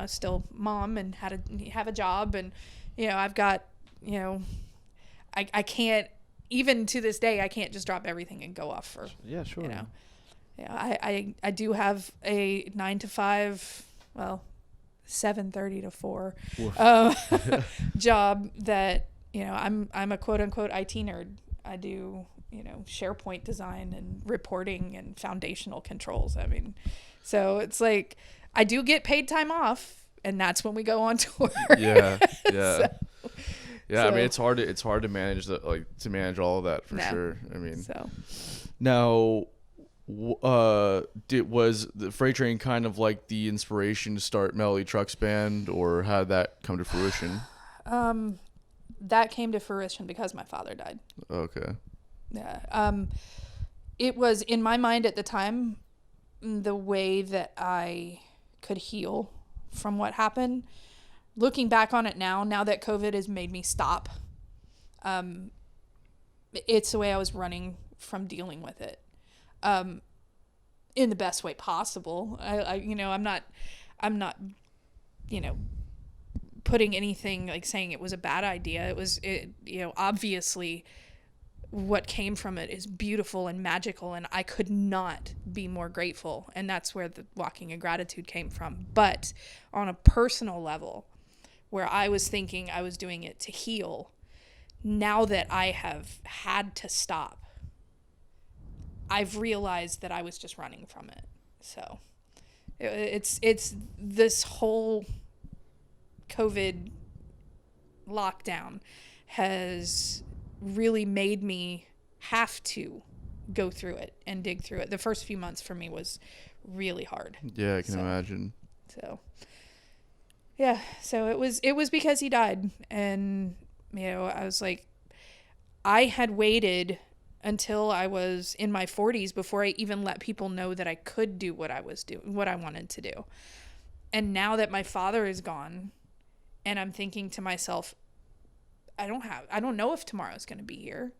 still mom and have a job, and I've got, I can't, even to this day, I can't just drop everything and go off for, Yeah, sure. Yeah, I do have a 9 to 5, well, 7:30 to 4 job that, I'm a quote unquote IT nerd. I do, SharePoint design and reporting and foundational controls. I mean, so it's like I do get paid time off, and that's when we go on tour. Yeah. Yeah. So, I mean, it's hard to manage to manage all of that for sure. I mean, now, was the freight train kind of like the inspiration to start Melody Trucks Band, or how did that come to fruition? That came to fruition because my father died. Okay. Yeah. It was in my mind at the time the way that I could heal from what happened. Looking back on it now that COVID has made me stop, it's the way I was running from dealing with it, in the best way possible. I'm not, putting anything like saying it was a bad idea. Obviously what came from it is beautiful and magical, and I could not be more grateful. And that's where the walking in gratitude came from. But on a personal level, where I was thinking I was doing it to heal, now that I have had to stop, I've realized that I was just running from it. So it's this whole COVID lockdown has really made me have to go through it and dig through it. The first few months for me was really hard. Yeah, I can imagine. So yeah, so it was because he died, and I was like, I had waited until I was in my 40s before I even let people know that I could do what I was doing, what I wanted to do. And now that my father is gone, and I'm thinking to myself, I don't know if tomorrow's going to be here.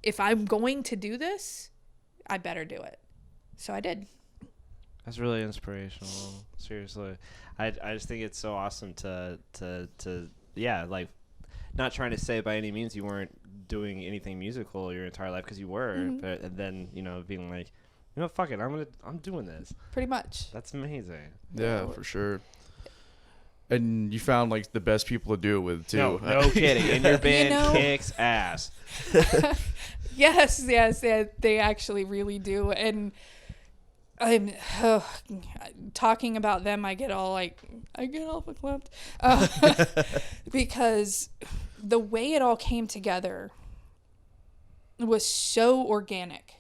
If I'm going to do this, I better do it. So I did. That's really inspirational. Seriously. I just think it's so awesome to like, not trying to say by any means you weren't doing anything musical your entire life, because you were, but and then being like, fuck it, I'm doing this. Pretty much. That's amazing. Yeah, for sure. And you found like the best people to do it with too. No kidding. And your band kicks ass. Yes, they actually really do. And I'm talking about them, I get all verklempt, because the way it all came together was so organic.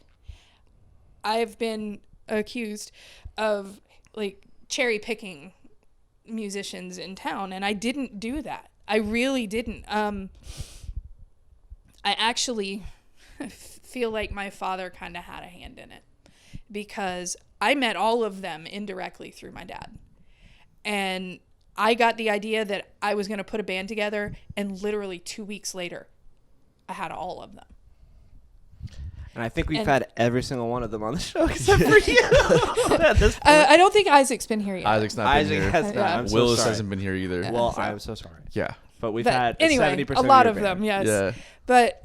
I've been accused of like cherry picking musicians in town, and I didn't do that. I really didn't. I actually feel like my father kind of had a hand in it, because I met all of them indirectly through my dad. And I got the idea that I was going to put a band together, and literally 2 weeks later, I had all of them. And I think we've had every single one of them on the show except for you. At this point. I don't think Isaac's been here yet. Isaac's not been here. Has not. Yeah. I'm so Willis sorry. hasn't been here either. Well, So- I'm so sorry. Yeah. But we've But had anyway, 70% a lot your of band. them, yes. Yeah. But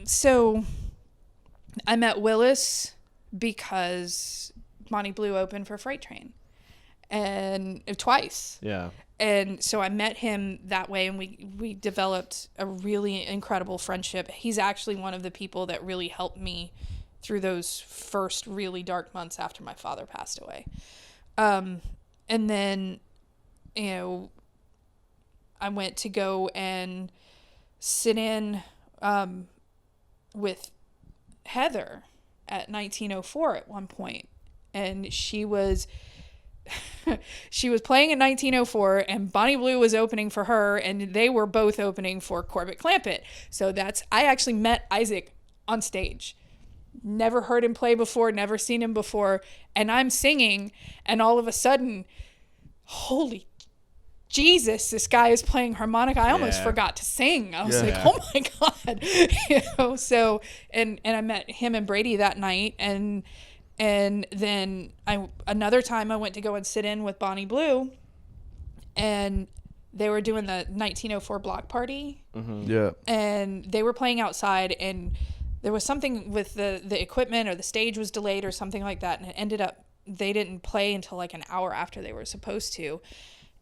so I met Willis because Bonnie Blue opened for Freight Train, and twice. Yeah. And so I met him that way, and we developed a really incredible friendship. He's actually one of the people that really helped me through those first really dark months after my father passed away. And then, I went to go and sit in with Heather at 1904 at one point, and she was playing in 1904, and Bonnie Blue was opening for her, and they were both opening for Corbett Clampett. So I actually met Isaac on stage. Never heard him play before, never seen him before, and I'm singing, and all of a sudden, holy Jesus, this guy is playing harmonica. I almost forgot to sing. I was like, oh my God. So, and I met him and Brady that night, and then another time I went to go and sit in with Bonnie Blue, and they were doing the 1904 block party. Mm-hmm. Yeah. And they were playing outside, and there was something with the equipment, or the stage was delayed or something like that. And it ended up, they didn't play until like an hour after they were supposed to.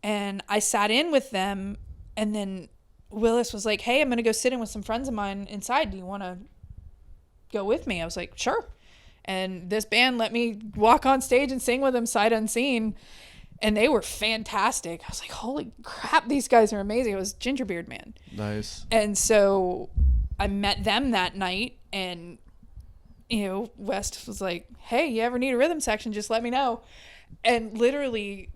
And I sat in with them, and then Willis was like, hey, I'm going to go sit in with some friends of mine inside. Do you want to go with me? I was like, sure. And this band let me walk on stage and sing with them sight unseen. And they were fantastic. I was like, holy crap, these guys are amazing. It was Gingerbeard Man. Nice. And so I met them that night, and, West was like, hey, you ever need a rhythm section, just let me know. And literally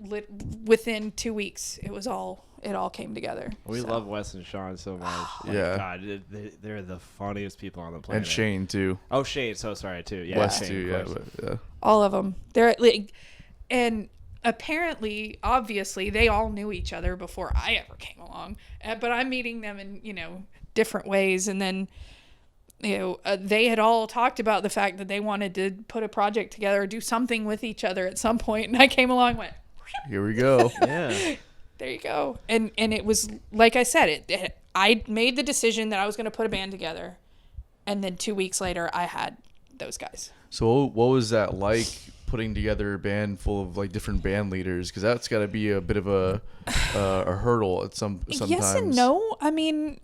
within 2 weeks, it all came together. We love Wes and Sean so much. Yeah. God, they're the funniest people on the planet. And Shane too. Oh, Shane. So sorry too. Yeah. Wes Shane, too. of Yeah. course. But, yeah. All of them. They're like, and apparently, obviously, they all knew each other before I ever came along. But I'm meeting them in, different ways. And then, they had all talked about the fact that they wanted to put a project together, or do something with each other at some point. And I came along and went, Here we go. Yeah. there you go. And it was, like I said, I made the decision that I was going to put a band together. And then 2 weeks later, I had those guys. So what was that like, putting together a band full of like different band leaders? Because that's got to be a bit of a hurdle at sometimes. Yes and no. I mean,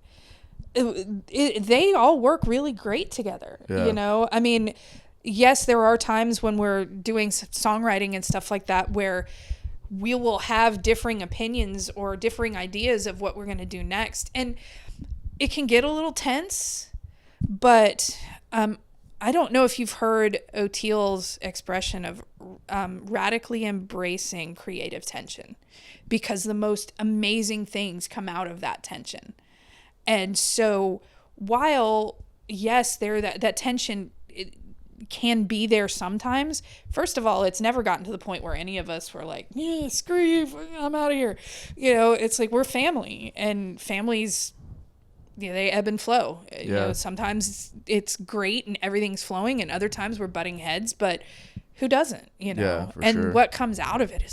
they all work really great together. Yeah. I mean, yes, there are times when we're doing songwriting and stuff like that where we will have differing opinions or differing ideas of what we're going to do next, and it can get a little tense. But I don't know if you've heard O'Teal's expression of radically embracing creative tension, because the most amazing things come out of that tension. And so while, yes, that tension can be there sometimes, first of all, it's never gotten to the point where any of us were like, yeah, screw you, I'm out of here. It's like we're family, and families, they ebb and flow. Yeah. Sometimes it's great and everything's flowing, and other times we're butting heads, but who doesn't, Yeah, for and sure. what comes out of it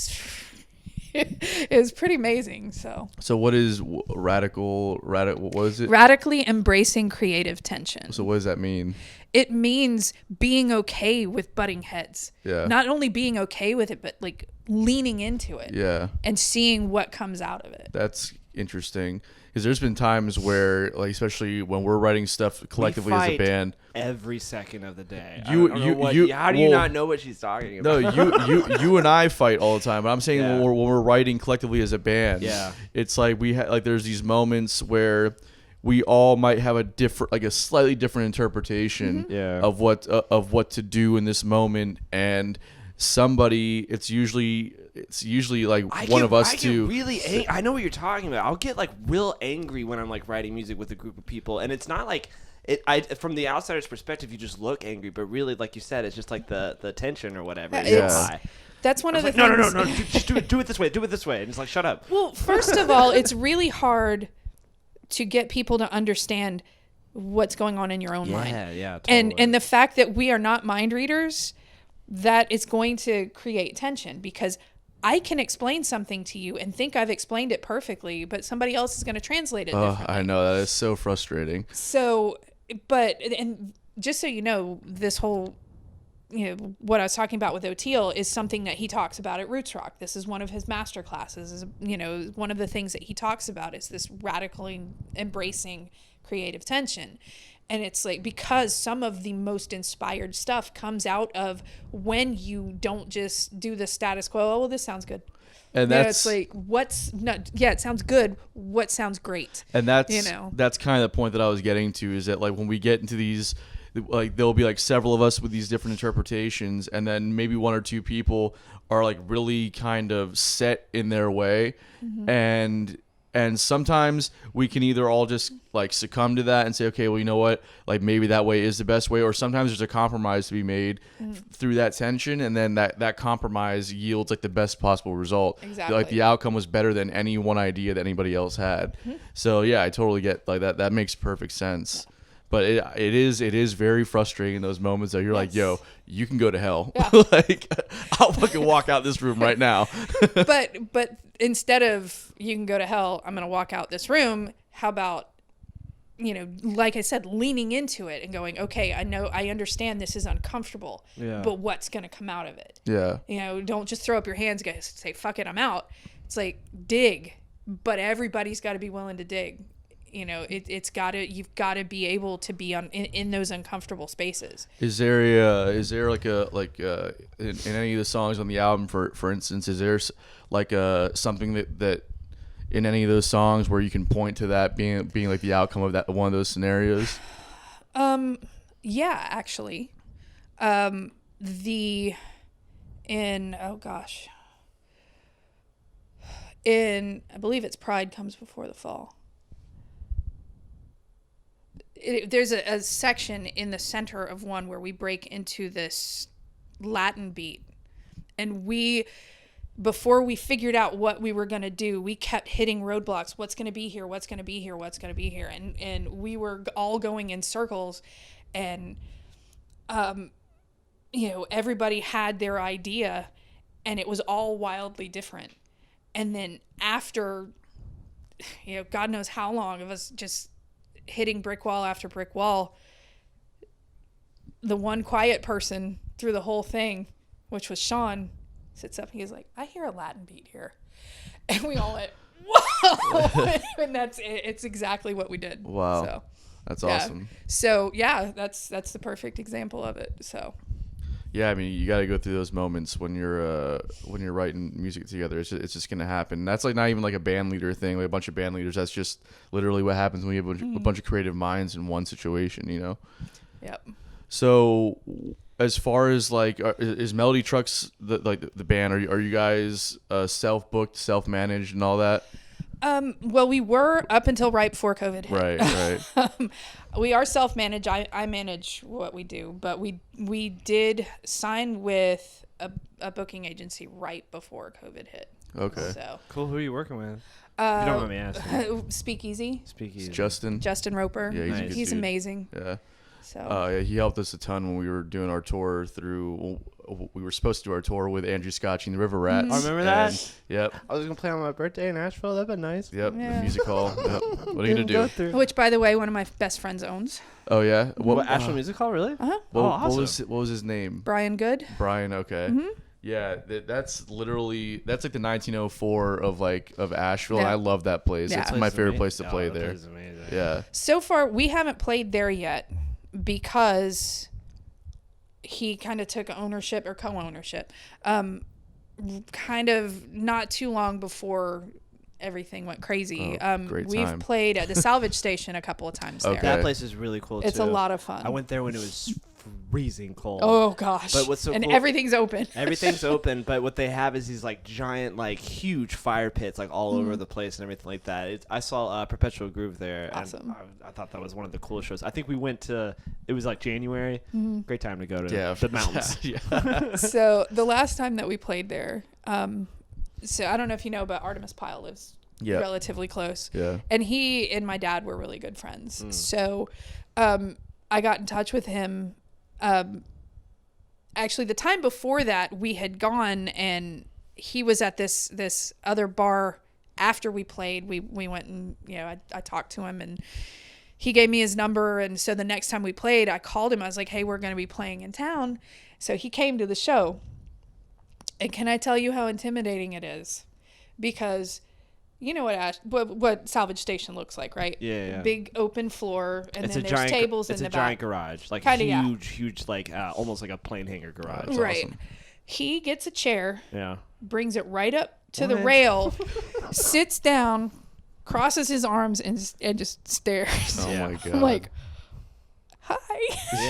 is pretty amazing. So what is radical? What is it? Radically embracing creative tension. So what does that mean? It means being okay with butting heads. Yeah. Not only being okay with it, but like leaning into it. Yeah. And seeing what comes out of it. That's interesting, because there's been times where, like, especially when we're writing stuff collectively as a fight band, every second of the day. How do you not know what she's talking no, about? you and I fight all the time. But I'm saying Yeah. when we're writing collectively as a band, Yeah. it's like there's these moments where we all might have a slightly different interpretation Mm-hmm. Yeah. of what to do in this moment, and somebody, it's usually it's usually like I one get- of us I two. get really I know what you're talking about. I'll get like real angry when I'm like writing music with a group of people, and it's not like from the outsider's perspective, you just look angry, but really, like you said, it's just like the tension or whatever. Is Yeah. so high. That's one of the Like, things. no, just do it this way. Do it this way. And it's like, shut up. Well, first of all, it's really hard to get people to understand what's going on in your own mind. Yeah, totally. And the fact that we are not mind readers, that is going to create tension, because I can explain something to you and think I've explained it perfectly, but somebody else is going to translate it differently. I know that is so frustrating. So, and just so you know, this whole, what I was talking about with O'Teal is something that he talks about at Roots Rock. This is one of his master classes. Is one of the things that he talks about is this radically embracing creative tension. And it's like, because some of the most inspired stuff comes out of when you don't just do the status quo. Oh, well, this sounds good. And It's like, it sounds good. What sounds great? And that's kind of the point that I was getting to, is that like when we get into these, like there'll be like several of us with these different interpretations, and then maybe one or two people are like really kind of set in their way, and sometimes we can either all just like succumb to that and say, okay, well, you know what, like maybe that way is the best way, or sometimes there's a compromise to be made through that tension, and then that compromise yields like the best possible result. Exactly. Like the outcome was better than any one idea that anybody else had. So yeah, I totally get like that. That makes perfect sense. But it is very frustrating in those moments that you're like, yo, you can go to hell. Yeah. Like, I'll fucking walk out this room right now. but instead of you can go to hell, I'm going to walk out this room. How about, like I said, leaning into it and going, okay, I understand this is uncomfortable, but what's going to come out of it? Yeah. Don't just throw up your hands, guys, say, fuck it, I'm out. It's like, dig, but everybody's got to be willing to dig. You've got to be able to be in those uncomfortable spaces. Is there like in any of the songs on the album, for instance, is there like something that in any of those songs where you can point to that being like the outcome of that one of those scenarios? Yeah, actually, I believe it's Pride Comes Before the Fall. There's a section in the center of one where we break into this Latin beat, and before we figured out what we were going to do, we kept hitting roadblocks. What's going to be here? What's going to be here? What's going to be here? And we were all going in circles, and everybody had their idea, and it was all wildly different. And then after, God knows how long of us just hitting brick wall after brick wall, the one quiet person through the whole thing, which was Sean, sits up and he's like, I hear a Latin beat here. And we all went, whoa. And it's exactly what we did. Wow. So, that's awesome. So yeah, that's the perfect example of it. So yeah, I mean, you got to go through those moments when you're writing music together. It's just gonna happen. That's like not even like a band leader thing, like a bunch of band leaders. That's just literally what happens when you have a bunch of creative minds in one situation, Yep. So as far as like, is Melody Trucks the band? Are you guys self-booked, self-managed, and all that? Well, we were up until right before COVID hit. Right. We are self-managed. I manage what we do, but we did sign with a booking agency right before COVID hit. Okay. So Cool. Who are you working with? If you don't mind me asking. Speakeasy. Speakeasy. Justin Roper. Yeah, he's a Nice. good He's dude. amazing. Yeah. So Yeah, he helped us a ton when we were doing our tour through. We were supposed to do our tour with Andrew Scotch and the River Rats. I remember that? And, yep. I was gonna play on my birthday in Nashville. That'd been nice. Yep. Yeah. The music hall. Yep. What are you gonna do? which, by the way, one of my best friends owns. Oh yeah. What Asheville Music Hall? Really? Uh-huh. Awesome. What was his name? Brian Good. Brian. Okay. Mm-hmm. Yeah, that's literally like the 1904 of Asheville. And Yeah. I love that place. Yeah. It's my favorite place to play there. Place is amazing. Yeah. So far, we haven't played there yet because he kind of took ownership or co-ownership. Kind of not too long before everything went crazy. Great We've time. played at the salvage station a couple of times there. Okay. That place is really cool too. It's a lot of fun. I went there when it was freezing cold. Oh gosh. But what's so and cool- everything's open. Everything's open, but what they have is these like giant, like huge fire pits, like all over the place and everything like that. I saw Perpetual Groove there. Awesome. And I thought that was one of the coolest shows. I think we went to. It was like January. Great time to go to the mountains. Yeah. So the last time that we played there, so I don't know if you know, but Artemis Pyle lives Yeah. relatively close. Yeah. And he and my dad were really good friends. So I got in touch with him. Actually, the time before that, we had gone and he was at this other bar after we played. We went and, I talked to him and he gave me his number. And so the next time we played, I called him. I was like, hey, we're going to be playing in town. So he came to the show. And can I tell you how intimidating it is? Because you know what Salvage Station looks like, right? Yeah. Big open floor, and It's then a there's giant, tables in it's the a back. giant garage, like Kinda, yeah. huge, like almost like a plane hangar garage. That's Right. awesome. He gets a chair, Yeah. brings it right up to the What? rail, sits down, crosses his arms, and just stares. Oh Yeah. my god. I'm like, hi.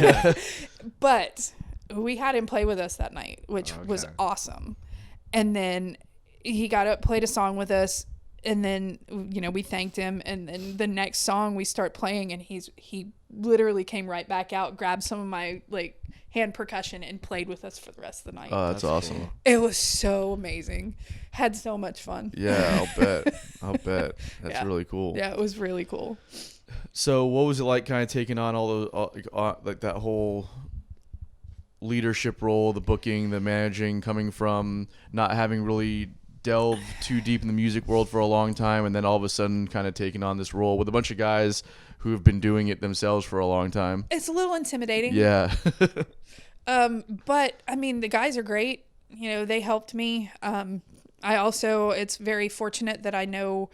Yeah. But we had him play with us that night, which was Okay. awesome. And then he got up, played a song with us, and then we thanked him. And then the next song we start playing, and he literally came right back out, grabbed some of my like hand percussion, and played with us for the rest of the night. Oh, that's awesome. cool. It was so amazing. Had so much fun. Yeah, I'll bet. That's Yeah. really cool. Yeah, it was really cool. So, what was it like, kind of taking on all like that whole leadership role, the booking, the managing, coming from not having really delved too deep in the music world for a long time, and then all of a sudden, kind of taking on this role with a bunch of guys who have been doing it themselves for a long time? It's a little intimidating. Yeah. But I mean, the guys are great. They helped me. It's very fortunate that I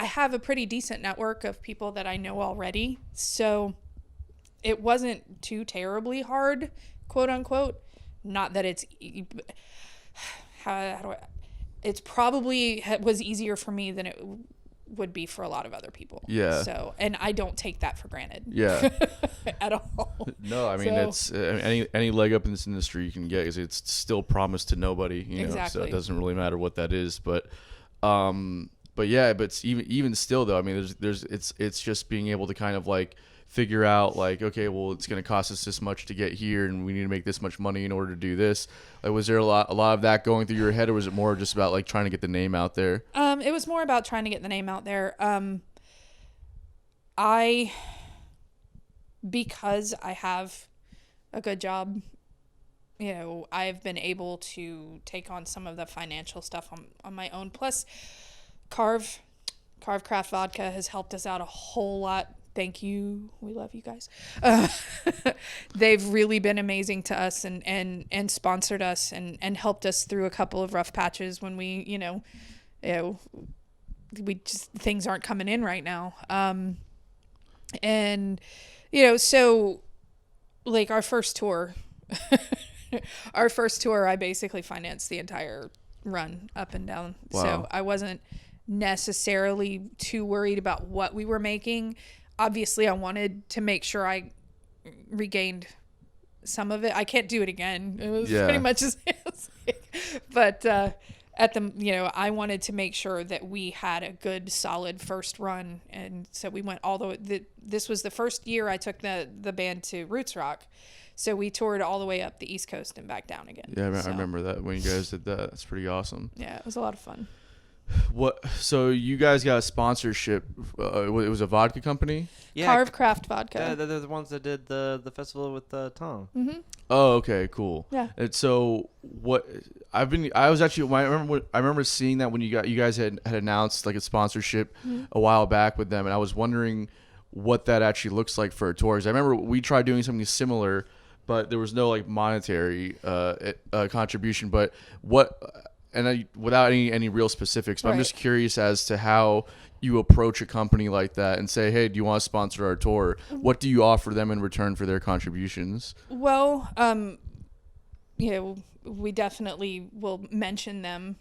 have a pretty decent network of people that I know already. So it wasn't too terribly hard, quote unquote. Not that it's, it's probably was easier for me than it would be for a lot of other people. Yeah. So, and I don't take that for granted. Yeah. At all. No, I mean, it's any leg up in this industry you can get, because it's still promised to nobody, so Exactly. it doesn't really matter what that is. But yeah, but it's even still though, I mean, it's just being able to kind of like figure out like, okay, well, it's going to cost us this much to get here, and we need to make this much money in order to do this. Like, was there a lot of that going through your head, or was it more just about like trying to get the name out there? It was more about trying to get the name out there. Because I have a good job, I've been able to take on some of the financial stuff on my own. Plus, Carve Craft Vodka has helped us out a whole lot. Thank you. We love you guys. They've really been amazing to us and sponsored us and helped us through a couple of rough patches when we just, things aren't coming in right now. And, so like our first tour, I basically financed the entire run up and down. Wow. So I wasn't necessarily too worried about what we were making. Obviously I wanted to make sure I regained some of it. I can't do it again. It was pretty much as but, I wanted to make sure that we had a good, solid first run, and so we went all the way. This was the first year I took the band to Roots Rock, so we toured all the way up the East Coast and back down again. Yeah, I So, remember that when you guys did that. That's pretty awesome. Yeah, it was a lot of fun. So you guys got a sponsorship? It was a vodka company. Yeah. Carve Craft Vodka. Yeah, they're the ones that did the festival with Tom. Mm-hmm. Oh, okay, cool. Yeah. And so I remember seeing that when you guys had announced like a sponsorship a while back with them, and I was wondering what that actually looks like for a tour. 'Cause I remember we tried doing something similar, but there was no like monetary contribution. But without any real specifics, but I'm Right. just curious as to how you approach a company like that and say, hey, do you want to sponsor our tour? What do you offer them in return for their contributions? Well, we definitely will mention them.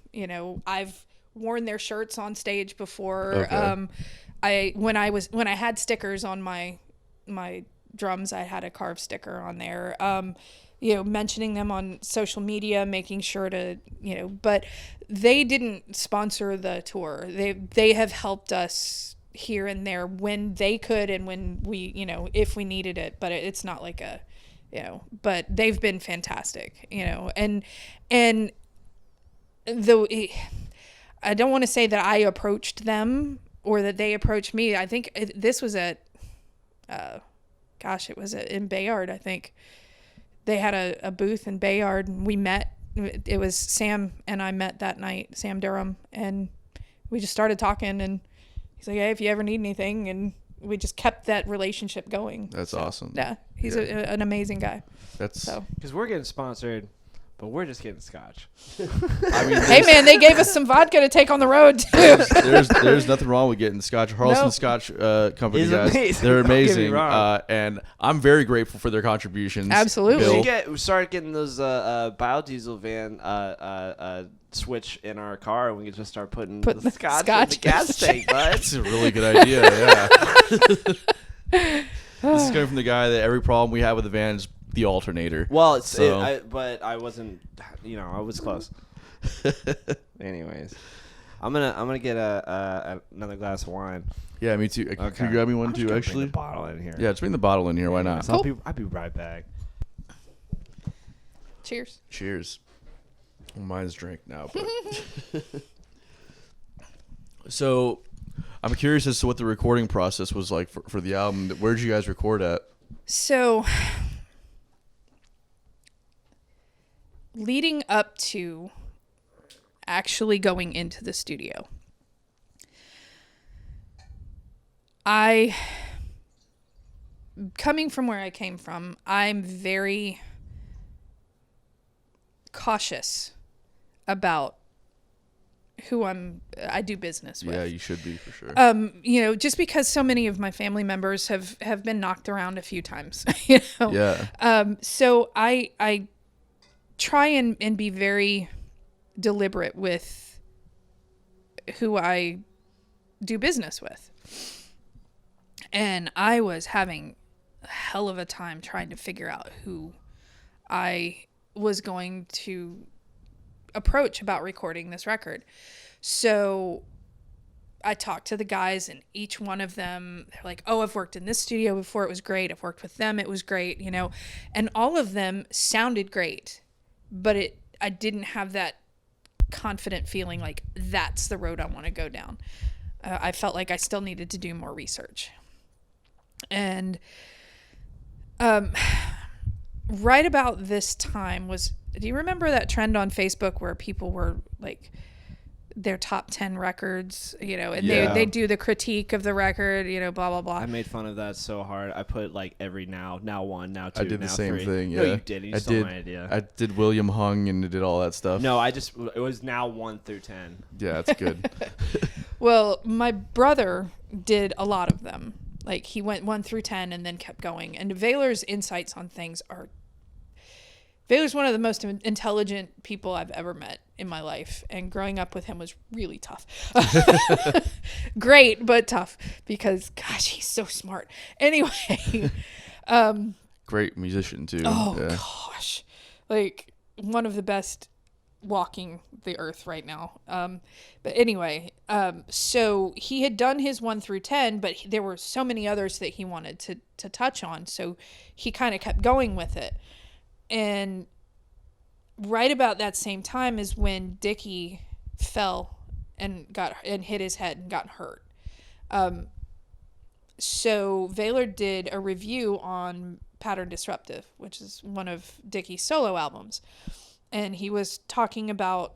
I've worn their shirts on stage before. Okay. When I had stickers on my drums, I had a carved sticker on there. Mentioning them on social media, making sure to, but they didn't sponsor the tour. They have helped us here and there when they could and when we, if we needed it, but it's not like but they've been fantastic, and though I don't want to say that I approached them or that they approached me. I think this was at, it was in Bayard, I think. They had a booth in Bayard, and we met. It was Sam and I met that night, Sam Durham, and we just started talking, and he's like, hey, if you ever need anything, and we just kept that relationship going. That's awesome. Yeah, he's an amazing guy. Because we're getting sponsored, but we're just getting scotch. I mean, hey man, they gave us some vodka to take on the road too. There's nothing wrong with getting Scotch. Harleston Scotch Company He's guys, amazing. they're Don't get me amazing, wrong. and I'm very grateful for their contributions. Absolutely. Bill. We started getting those biodiesel van switch in our car, and we could just start putting the scotch in the gas tank, bud. That's a really good idea. Yeah. This is coming from the guy that every problem we have with the van is the alternator. Well, So- but I wasn't, I was close. Anyways, I'm gonna get another glass of wine. Yeah, me too. Can Okay. you grab me one I'm just too? gonna bring Actually, the bottle in here. yeah, just bring the bottle in here. Why not? So I'll be right back. Cheers. Cheers. Well, mine's drink now. But so, I'm curious as to what the recording process was like for the album. Where did you guys record at? So, leading up to actually going into the studio, coming from where I came from, I'm very cautious about who I do business with. Yeah, you should be for sure. Just because so many of my family members have been knocked around a few times, Yeah. So I try and be very deliberate with who I do business with. And I was having a hell of a time trying to figure out who I was going to approach about recording this record. So I talked to the guys, and each one of them, they're like, oh, I've worked in this studio before, it was great. I've worked with them, it was great, and all of them sounded great, but I didn't have that confident feeling like that's the road I want to go down. I felt like I still needed to do more research. And right about this time do you remember that trend on Facebook where people were like their top 10 records, and Yeah. they do the critique of the record, blah, blah, blah. I made fun of that so hard. I put like every now one, now two, I did now the same three. thing. Yeah. No, you didn't. You stole my idea. I did William Hung and did all that stuff. No, it was now 1 through 10. Yeah, that's good. Well, my brother did a lot of them. Like he went 1 through 10 and then kept going. And Vaylor's insights on things Vaylor's one of the most intelligent people I've ever met in my life. And growing up with him was really tough. Great, but tough because, gosh, he's so smart. Anyway. Great musician too. Oh, yeah. gosh. Like one of the best walking the earth right now. But anyway, so he had done his 1 through 10, but there were so many others that he wanted to touch on. So he kind of kept going with it. And right about that same time is when Dickie fell and hit his head and got hurt. So Vaylor did a review on Pattern Disruptive, which is one of Dickie's solo albums. And he was talking about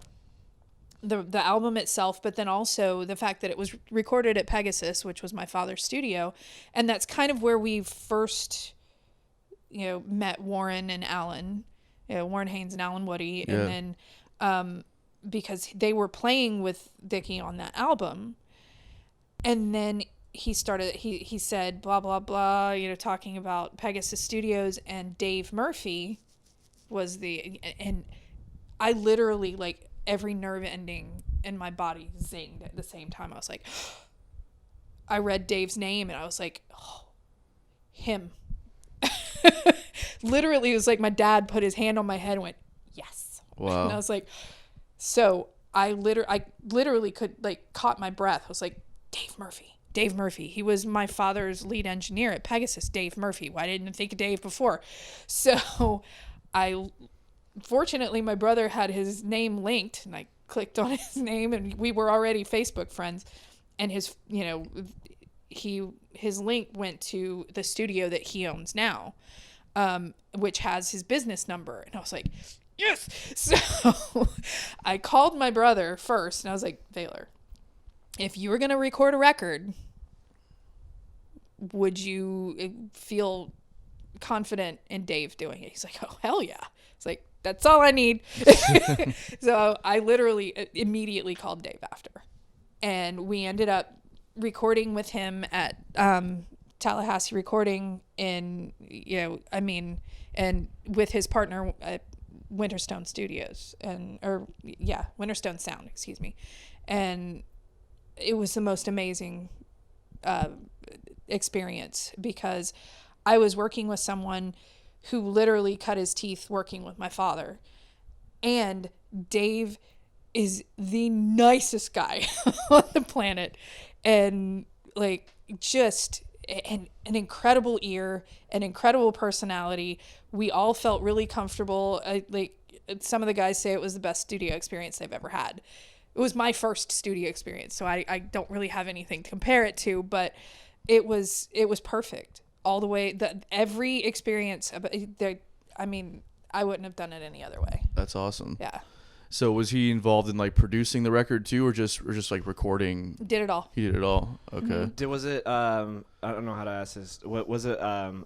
the album itself, but then also the fact that it was recorded at Pegasus, which was my father's studio. And that's kind of where we first, met Warren and Alan, Warren Haynes and Alan Woody. Yeah. And then because they were playing with Dickie on that album. And then he said, blah, blah, blah, talking about Pegasus Studios, and Dave Murphy was and I literally, like, every nerve ending in my body zinged at the same time. I was like, I read Dave's name and I was like, oh, him. Literally, it was like my dad put his hand on my head and went, yes. Wow. And I was like, so I literally could like caught my breath. I was like, Dave Murphy. He was my father's lead engineer at Pegasus, Dave Murphy. Why didn't I think of Dave before? So fortunately, my brother had his name linked, and I clicked on his name, and we were already Facebook friends. And his link went to the studio that he owns now, which has his business number. And I was like, yes. So I called my brother first, and I was like, Baylor, if you were going to record a record, would you feel confident in Dave doing it? He's like, oh, hell yeah. It's like, that's all I need. So I literally immediately called Dave after. And we ended up recording with him at Tallahassee Recording and with his partner at Winterstone Studios Winterstone Sound, excuse me. And it was the most amazing experience because I was working with someone who literally cut his teeth working with my father. And Dave is the nicest guy on the planet. And like just an incredible ear, an incredible personality. We all felt really comfortable. Like some of the guys say it was the best studio experience they've ever had. It was my first studio experience, so I don't really have anything to compare it to, but it was perfect all the way. Every experience, I wouldn't have done it any other way. That's awesome. Yeah. So was he involved in like producing the record too, or just like recording? Did it all. He did it all. Okay. Mm-hmm. Was it? I don't know how to ask this. Was it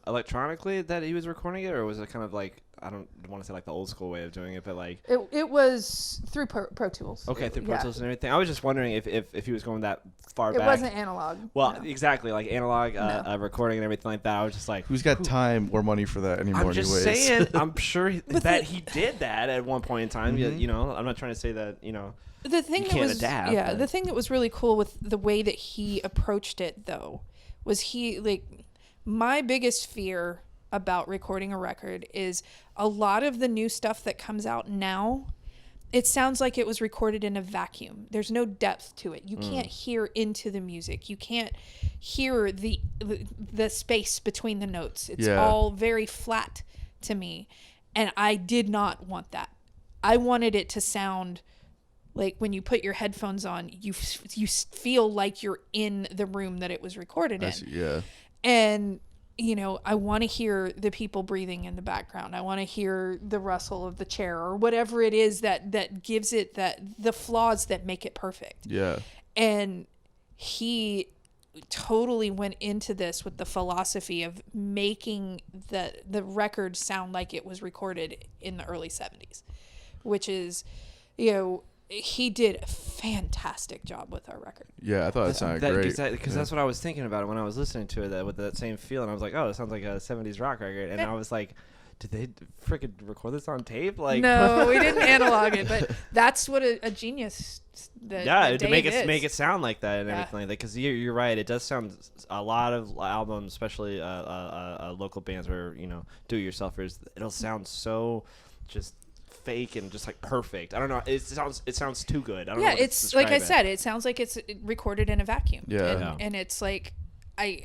electronically that he was recording it, or was it kind of like, I don't want to say like the old school way of doing it, but like it was through Pro Tools. Okay, through Pro Tools and everything. I was just wondering if he was going that far back. It wasn't analog. Well, no. Exactly, like analog recording and everything like that. I was just like, who's got time or money for that anymore? I'm just saying. I'm sure that he did that at one point in time. Mm-hmm. You know, I'm not trying to say that. You know, the thing you that can't was adapt. Yeah, but. The thing that was really cool with the way that he approached it, though, was my biggest fear about recording a record is a lot of the new stuff that comes out now, it sounds like it was recorded in a vacuum. There's no depth to it. You can't hear into the music. You can't hear the space between the notes. It's all very flat to me. And I did not want that. I wanted it to sound like when you put your headphones on, you feel like you're in the room that it was recorded in. Yeah. And I want to hear the people breathing in the background. I want to hear the rustle of the chair or whatever it is that gives it the flaws that make it perfect. Yeah. And he totally went into this with the philosophy of making the record sound like it was recorded in the early 70s, which is, he did a fantastic job with our record. Yeah, I thought it sounded great. Because that's what I was thinking about it when I was listening to it, with that same feel. And I was like, oh, it sounds like a 70s rock record. And I was like, did they freaking record this on tape? Like, no, we didn't analog it, but that's what a genius that to make it sound like that and everything like that. Because you're right, it does sound a lot of albums, especially local bands where do-it-yourselfers. It'll sound so just fake and just like perfect. I don't know. It sounds too good. I don't know. It's like I said. It sounds like it's recorded in a vacuum. Yeah. And it's like I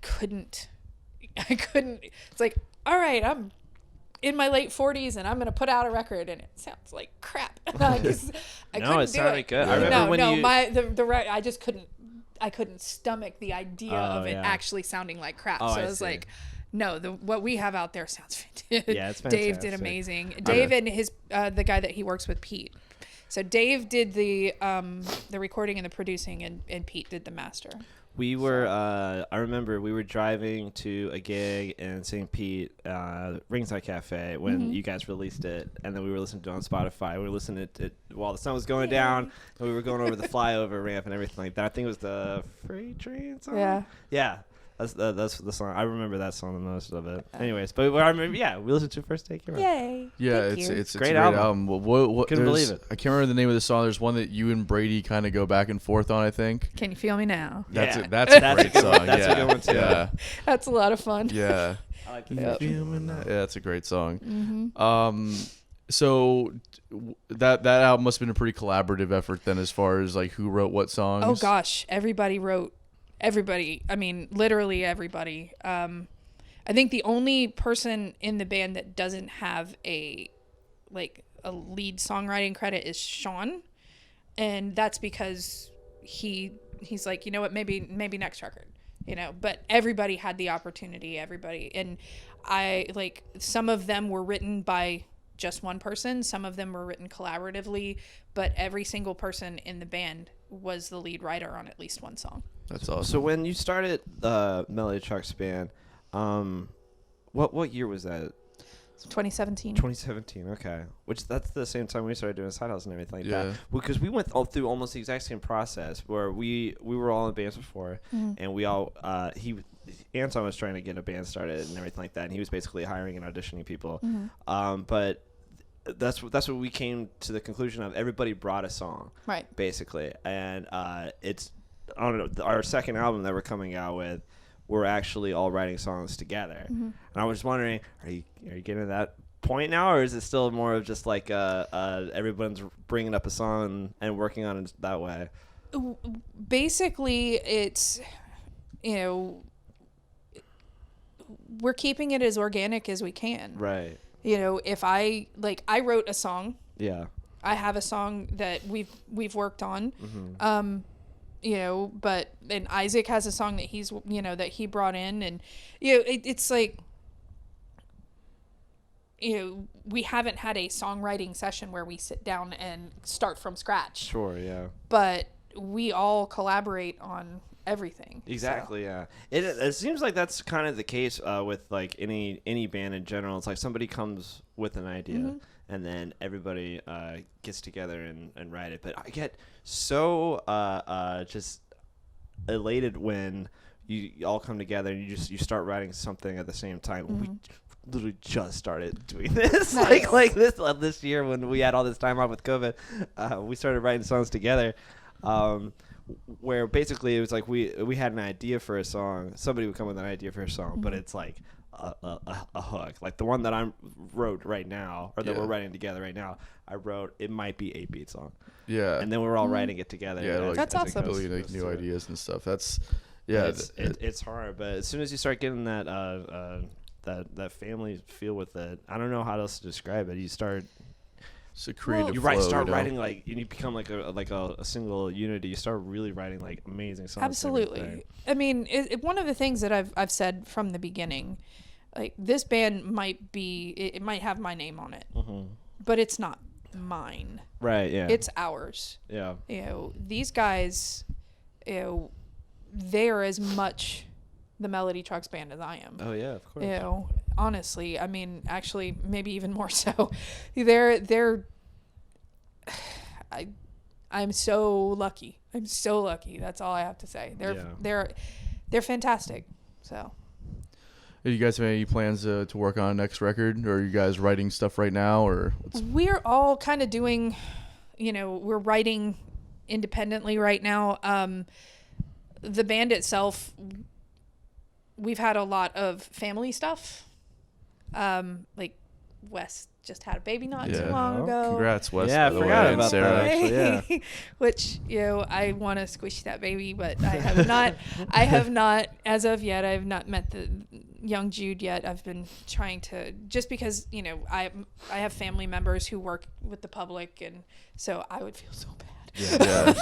couldn't. It's like, all right, I'm in my late 40s and I'm gonna put out a record and it sounds like crap. It sounded good. I remember I just couldn't. I couldn't stomach the idea of it actually sounding like crap. So I was like, no, what we have out there sounds fantastic. Yeah, it's fantastic. Dave did amazing. Dave and his the guy that he works with, Pete. So Dave did the recording and the producing, and Pete did the master. We were, I remember we were driving to a gig in St. Pete, Ringside Cafe, when you guys released it, and then we were listening to it on Spotify. We were listening to it while the sun was going down, and we were going over the flyover ramp and everything like that. I think it was the Freight Train song. Yeah. Yeah. That's the song. I remember that song the most of it. Anyways, but I remember, we listened to First Take. Yay! Yeah, Thank you. it's a Great great album. What, Couldn't believe it. I can't remember the name of the song. There's one that you and Brady kind of go back and forth on, I think. Can you feel me now? That's Yeah. that's a That's great a good song. one. That's a good one, too. Yeah. That's a lot of fun. Yeah. I like Can the you Yep. feel me now? Yeah, that's a great song. Mm-hmm. So that album must have been a pretty collaborative effort then, as far as like who wrote what songs. Oh gosh, everybody wrote. Everybody. I mean, literally everybody. I think the only person in the band that doesn't have a lead songwriting credit is Sean, and that's because he's like, you know what, maybe next record, you know. But everybody had the opportunity. Everybody, and I like some of them were written by just one person. Some of them were written collaboratively, but every single person in the band was the lead writer on at least one song. That's awesome. So when you started Melody Trucks band, what year was that? 2017. 2017. Okay, which that's the same time we started doing side hustles and everything like Yeah. that. Because we went all through almost the exact same process where we were all in bands before, and we all Anton was trying to get a band started and everything like that, and he was basically hiring and auditioning people. But that's what we came to the conclusion of. Everybody brought a song, Right. basically, and it's I don't know, our second album that we're coming out with, we're actually all writing songs together. And I was just wondering, are you getting to that point now, or is it still more of just like everyone's bringing up a song and working on it that way? Basically, it's, you know, we're keeping it as organic as we can. Right. You know, if I wrote a song. Yeah. I have a song that we've worked on. You know, and Isaac has a song that that he brought in, and it's like, we haven't had a songwriting session where we sit down and start from scratch. Sure, yeah. But we all collaborate on everything. Exactly, yeah. It seems like that's kind of the case with like any band in general. It's like somebody comes with an idea, and then everybody gets together and write it. But I get so just elated when you all come together and you start writing something at the same time. We literally just started doing this. Nice. like this year when we had all this time off with COVID, we started writing songs together. Where basically it was like we had an idea for a song. Somebody would come with an idea for a song, but it's like a hook. Like the one that I wrote right now, or that we're writing together right now, I wrote, it might be a beat song. Yeah. And then we were all writing it together. Yeah, like, That's awesome. Building like new ideas and stuff. That's It's hard, but as soon as you start getting that that family feel with it, I don't know how else to describe it. You start. it's a creative You flow, start you know? writing like you become like a single unity. You start really writing like amazing songs. and Absolutely. everything. I mean, one of the things that I've said from the beginning, like this band might have my name on it, but it's not mine. Right. Yeah. It's ours. yeah. You know, these guys, they are as much the Melody Trucks band as I am. Oh yeah, of course. You know, honestly, I mean, actually, maybe even more so. They're. I'm so lucky. I'm so lucky. That's all I have to say. They're fantastic. So. Do you guys have any plans to work on next record, or are you guys writing stuff right now, or We're all kind of doing, we're writing independently right now. The band itself, we've had a lot of family stuff. Like Wes just had a baby not too long ago. Congrats, Wes. Yeah, by I the forgot way, and about Sarah. that. Actually, yeah. Which, I want to squish that baby, but I have not. I have not, as of yet. I have not met the young Jude yet. I've been trying to, just because I have family members who work with the public, and so I would feel so bad. Yeah.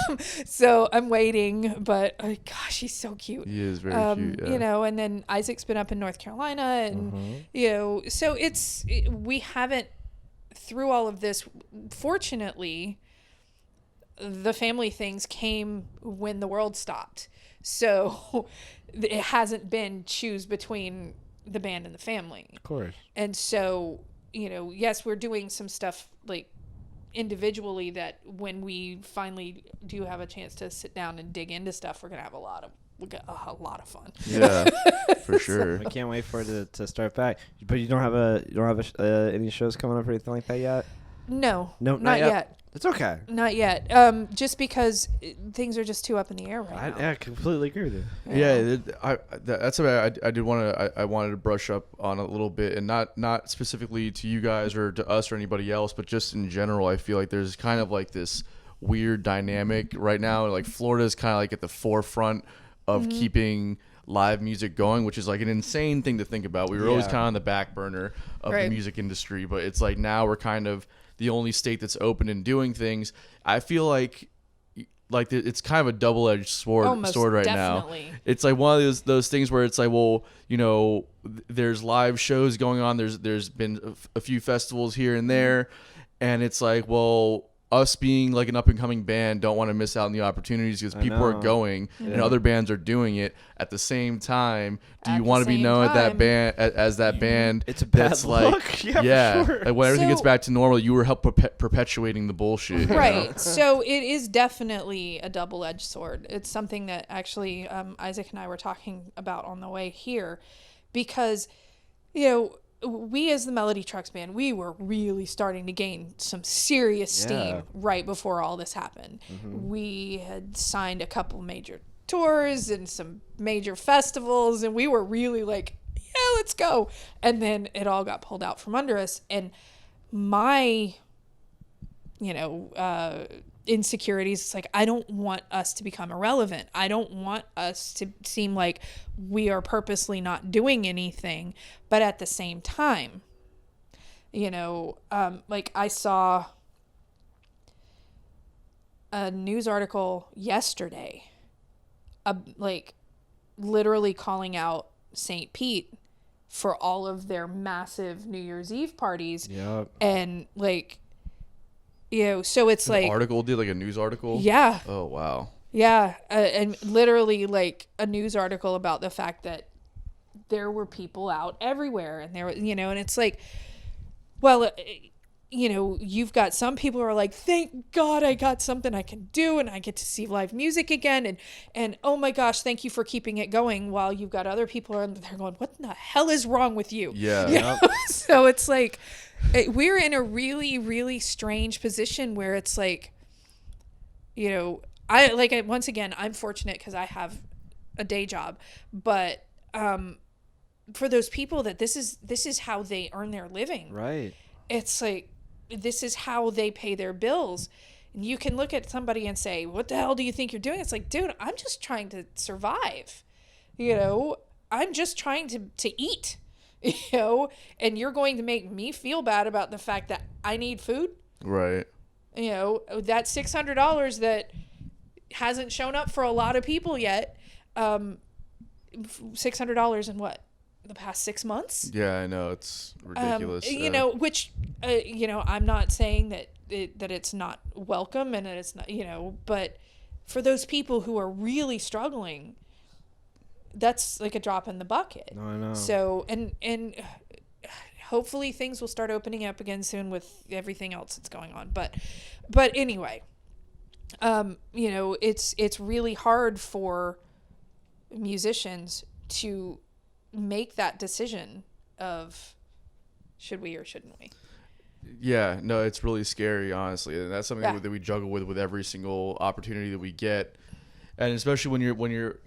So I'm waiting, but gosh, he's so cute. He is very cute. Yeah. And then Isaac's been up in North Carolina, and so we haven't, through all of this, fortunately, the family things came when the world stopped. So it hasn't been choose between the band and the family. Of course. And so, yes, we're doing some stuff like individually that when we finally do have a chance to sit down and dig into stuff, we're going to have a lot of a lot of fun. Yeah, for sure. I can't wait for it to start back. But you don't have any shows coming up or anything like that yet? No, No, not yet. It's okay. Not yet. Just because things are just too up in the air right now. I completely agree with you. Yeah, that's what I did want to. I wanted to brush up on a little bit, and not specifically to you guys or to us or anybody else, but just in general. I feel like there's kind of like this weird dynamic right now. Like Florida is kind of like at the forefront of keeping live music going, which is like an insane thing to think about. We were always kind of on the back burner of the music industry, but it's like now we're kind of the only state that's open and doing things. I feel like it's kind of a double-edged sword right definitely. now. It's like one of those things where it's like, well, you know, there's live shows going on. There's been a few festivals here and there, and it's like, well, us being like an up-and-coming band don't want to miss out on the opportunities because people are going and other bands are doing it at the same time. Do you want to be known at that band as that band? It's a bad that's look. Like, Yeah, for sure. Like when everything gets back to normal, you were perpetuating the bullshit. Right. So it is definitely a double-edged sword. It's something that actually Isaac and I were talking about on the way here, because, you know, we as the Melody Trucks band, we were really starting to gain some serious steam right before all this happened. We had signed a couple major tours and some major festivals, and we were really like, yeah, let's go. And then it all got pulled out from under us. And my, insecurities, it's like, I don't want us to become irrelevant. I don't want us to seem like we are purposely not doing anything. But at the same time, like I saw a news article yesterday, like literally calling out St. Pete for all of their massive New Year's Eve parties. Yep. And like, so it's like a news article. Yeah. Oh wow. Yeah, and literally like a news article about the fact that there were people out everywhere, and there were, and it's like, well, you've got some people who are like, thank God I got something I can do and I get to see live music again, and oh my gosh, thank you for keeping it going. While you've got other people and they're going, what the hell is wrong with you? Yeah. So it's like, we're in a really, really strange position where it's like, once again, I'm fortunate because I have a day job, but for those people that this is how they earn their living. Right. It's like, this is how they pay their bills. And you can look at somebody and say, what the hell do you think you're doing? It's like, dude, I'm just trying to survive. I'm just trying to eat. And you're going to make me feel bad about the fact that I need food. Right. That $600 that hasn't shown up for a lot of people yet. $600 in what? The past 6 months? Yeah, I know, it's ridiculous. Which I'm not saying that it's not welcome and that it's not, but for those people who are really struggling, that's like a drop in the bucket. No, I know. So, and hopefully things will start opening up again soon with everything else that's going on. But anyway, it's really hard for musicians to make that decision of should we or shouldn't we? Yeah, no, it's really scary, honestly, and that's something that we juggle with every single opportunity that we get, and especially when you're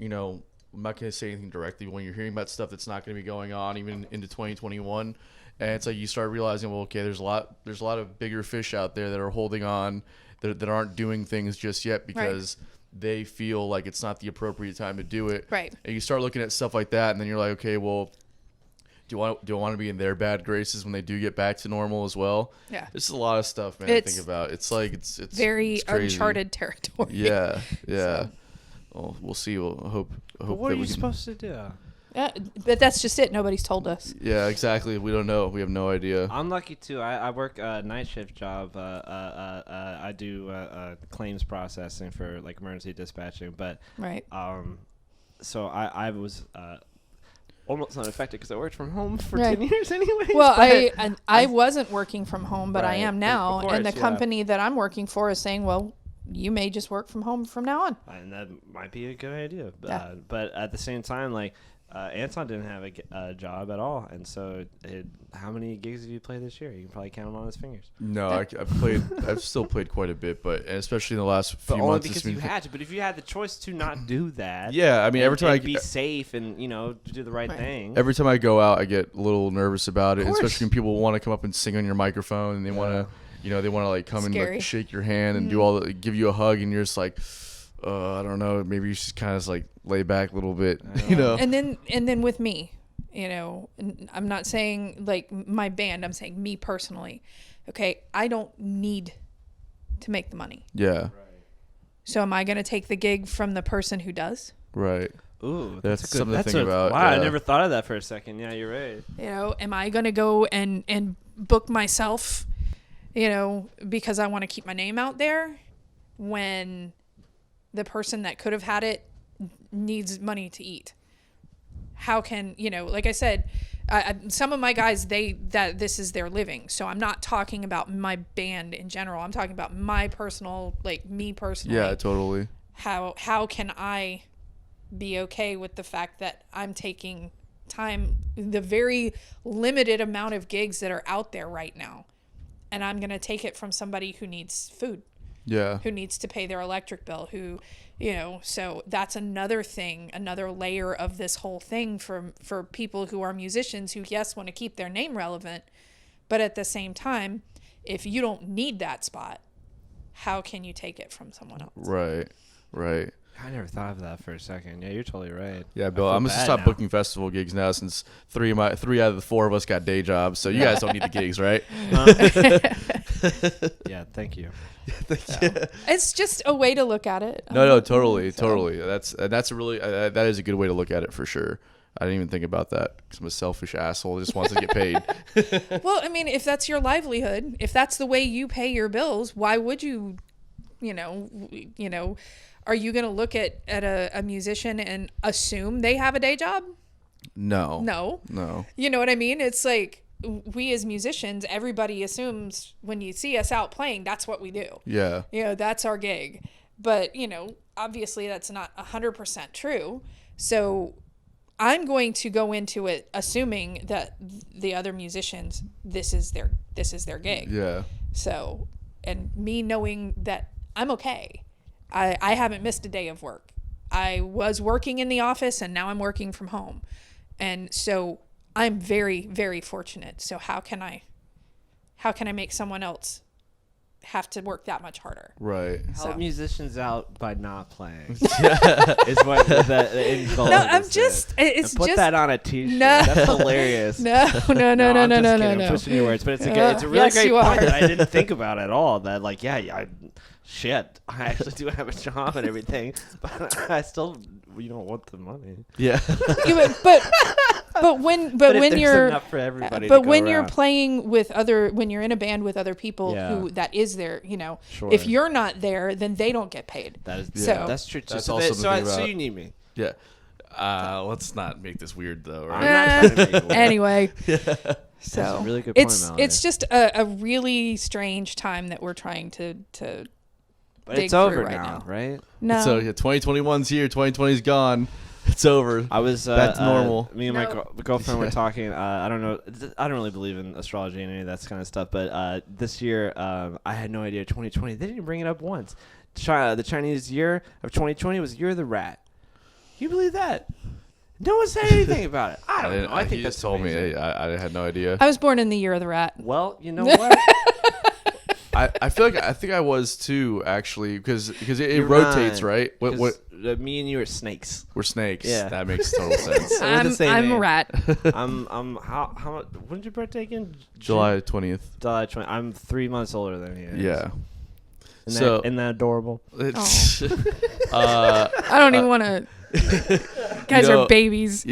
I'm not going to say anything directly, but when you're hearing about stuff that's not going to be going on even into 2021, and it's like you start realizing, well, okay, there's a lot of bigger fish out there that are holding on, that aren't doing things just yet because they feel like it's not the appropriate time to do it. Right. And you start looking at stuff like that, and then you're like, okay, well, do I want to be in their bad graces when they do get back to normal as well? Yeah. This is a lot of stuff, man, to think about. It's like it's very uncharted territory. Yeah. So. Well, we'll see. We'll hope. But what are you supposed to do? Yeah, but that's just it. Nobody's told us. Yeah, exactly. We don't know. We have no idea. I'm lucky too. I work a night shift job. I do claims processing for like emergency dispatching. But so I was almost unaffected because I worked from home for 10 years anyway. Well, I wasn't working from home, but I am now, and the company that I'm working for is saying, well, you may just work from home from now on. And that might be a good idea. Yeah. But at the same time, like, Anton didn't have a job at all. And so how many gigs have you played this year? You can probably count them on his fingers. No, I've still played quite a bit, but especially in the last few But only months. because you had to. But if you had the choice to not do that. Yeah, I mean, every time and be safe and, do the right thing. Every time I go out, I get a little nervous about it, Of course. especially when people want to come up and sing on your microphone and they want to, they want to like come and Scary. like shake your hand and do all the, give you a hug, and you're just like, I don't know, maybe you should kind of like lay back a little bit, And then with me, I'm not saying like my band, I'm saying me personally. Okay, I don't need to make the money. Yeah. So am I going to take the gig from the person who does? Right. Ooh, That's a good, something to think about. Wow, I yeah. never thought of that for a second. Yeah, you're right. Am I going to go and book myself, because I want to keep my name out there when the person that could have had it needs money to eat? How can, like I said, some of my guys, this is their living. So I'm not talking about my band in general. I'm talking about my personal, like me personally. Yeah, totally. How can I be okay with the fact that I'm taking time, the very limited amount of gigs that are out there right now, and I'm going to take it from somebody who needs food. Yeah. Who needs to pay their electric bill, so that's another thing, another layer of this whole thing for people who are musicians who, yes, want to keep their name relevant, but at the same time, if you don't need that spot, how can you take it from someone else? Right. I never thought of that for a second. Yeah, you're totally right. Yeah, Bill, I'm gonna stop booking festival gigs now since three out of the four of us got day jobs. So you guys don't need the gigs, right? Yeah, thank you. It's just a way to look at it. No, totally. That's a really that is a good way to look at it for sure. I didn't even think about that because I'm a selfish asshole who just wants to get paid. Well, I mean, if that's your livelihood, if that's the way you pay your bills, why would you, are you going to look at a musician and assume they have a day job? No. You know what I mean? It's like we as musicians, everybody assumes when you see us out playing, that's what we do. Yeah. That's our gig. But, obviously that's not 100% true. So I'm going to go into it assuming that the other musicians, this is their gig. Yeah. So, and me knowing that I'm okay. I haven't missed a day of work. I was working in the office and now I'm working from home. And so I'm very, very fortunate. So how can I make someone else have to work that much harder? Right. Help musicians out by not playing. Is what the end goal. No, of I'm this just, is. it's And put just. that on a t-shirt. No. That's hilarious. No. I'm just kidding. I'm No. twisting your words, but it's a really Yes, great you point are. that I didn't think about at all. That like, I actually do have a job and everything, but I still, want the money. Yeah. But when there's you're enough for everybody but to go when you're around. playing with when you're in a band with other people who that is their, Sure. if you're not there, then they don't get paid. That is So- that's true too. That's So, also that- the so, thing so about- you need me. Yeah. Let's not make this weird though, I'm right? not trying to make it work. Anyway. That's So a really good point, it's Melanie. just a really strange time that we're trying to But dig it's over through right now, now. right? no. So 2021's here. 2020's gone. It's over. I was Back to normal. Me and my No. girlfriend were talking. I don't know. I don't really believe in astrology and any of that kind of stuff. But this year, I had no idea. 2020. They didn't bring it up once. The Chinese year of 2020 was Year of the Rat. Can you believe that? No one said anything about it. I don't know. I think he that's just told amazing. me. I had no idea. I was born in the year of the rat. Well, you know what? I feel like I think I was too actually because it You're rotates, not, right? What 'cause, me and you are snakes. we're snakes. Yeah. That makes total sense. We're the same I'm a age. rat. How when's your birthday again? July 20th. July 20. I'm 3 months older than you. Yeah. Isn't that adorable? It's, I don't even want to. Guys are babies.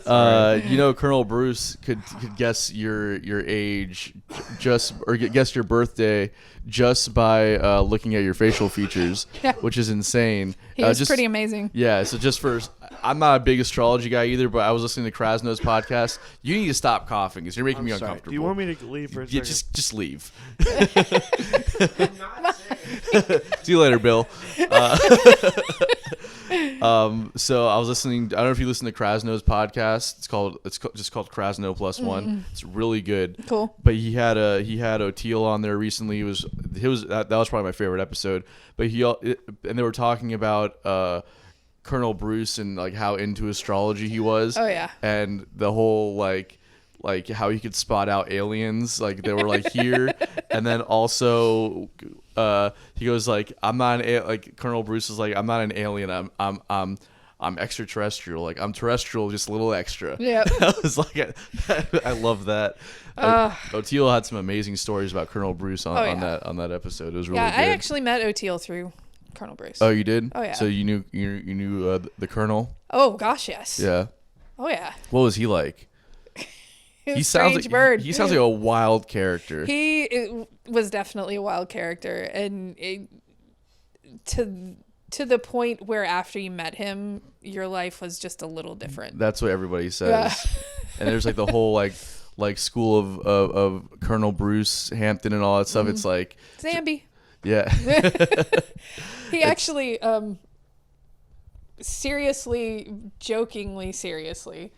Colonel Bruce could guess your age guess your birthday just by looking at your facial features, Yeah. which is insane. He was just, pretty amazing. Yeah, so just for I'm not a big astrology guy either, but I was listening to Krasno's podcast. You need to stop coughing because you're making me uncomfortable. Do you want me to leave for a Yeah, second? just leave. See you later, Bill. So I was listening. I don't know if you listen to Krasno's podcast. It's just called Krasno Plus One. It's really good. Cool. But he had O'Teal on there recently. That was probably my favorite episode. But and they were talking about Colonel Bruce and like how into astrology he was. Oh yeah. And the whole like how he could spot out aliens, like they were like here, and then also he goes like, I'm not like Colonel Bruce is like, I'm not an alien, I'm extraterrestrial, like I'm terrestrial, just a little extra. Yeah. I was like, I love that. O'Teal had some amazing stories about Colonel Bruce on that episode. It was really good. I actually met O'Teal through Colonel Bruce. Oh, you did? Oh yeah. So you knew the Colonel? Oh gosh, yes. Yeah. Oh yeah. What was he like? He sounds like bird. He sounds like a wild character. He was definitely a wild character, and to the point where after you met him, your life was just a little different. That's what everybody says. Yeah. And there's like the whole like school of Colonel Bruce Hampton and all that stuff. It's like Zambi. yeah. He actually jokingly seriously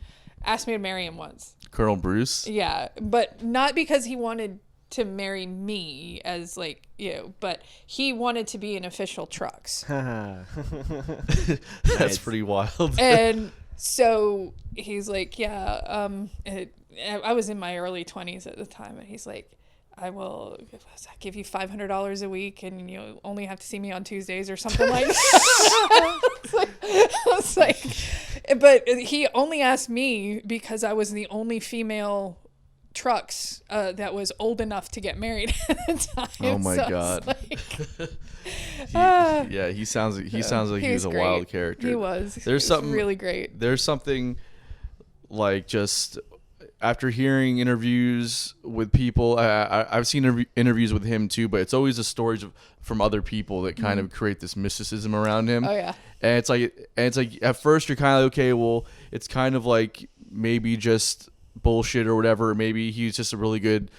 asked me to marry him once. Colonel Bruce. Yeah, but not because he wanted to marry me as like, but he wanted to be an official Trucks. That's pretty wild. And so he's like, I was in my early 20s at the time, and he's like, I will give you $500 a week, and you only have to see me on Tuesdays or something like that. I was like, but he only asked me because I was the only female Trucks that was old enough to get married at the time. Oh my God. He sounds like he was a wild character. He was. There's something really great. There's something like just after hearing interviews with people, I've seen interviews with him too, but it's always the stories from other people that kind of create this mysticism around him. Oh yeah. And it's like at first you're kind of like, okay, well, it's kind of like maybe just bullshit or whatever. Maybe he's just he's really good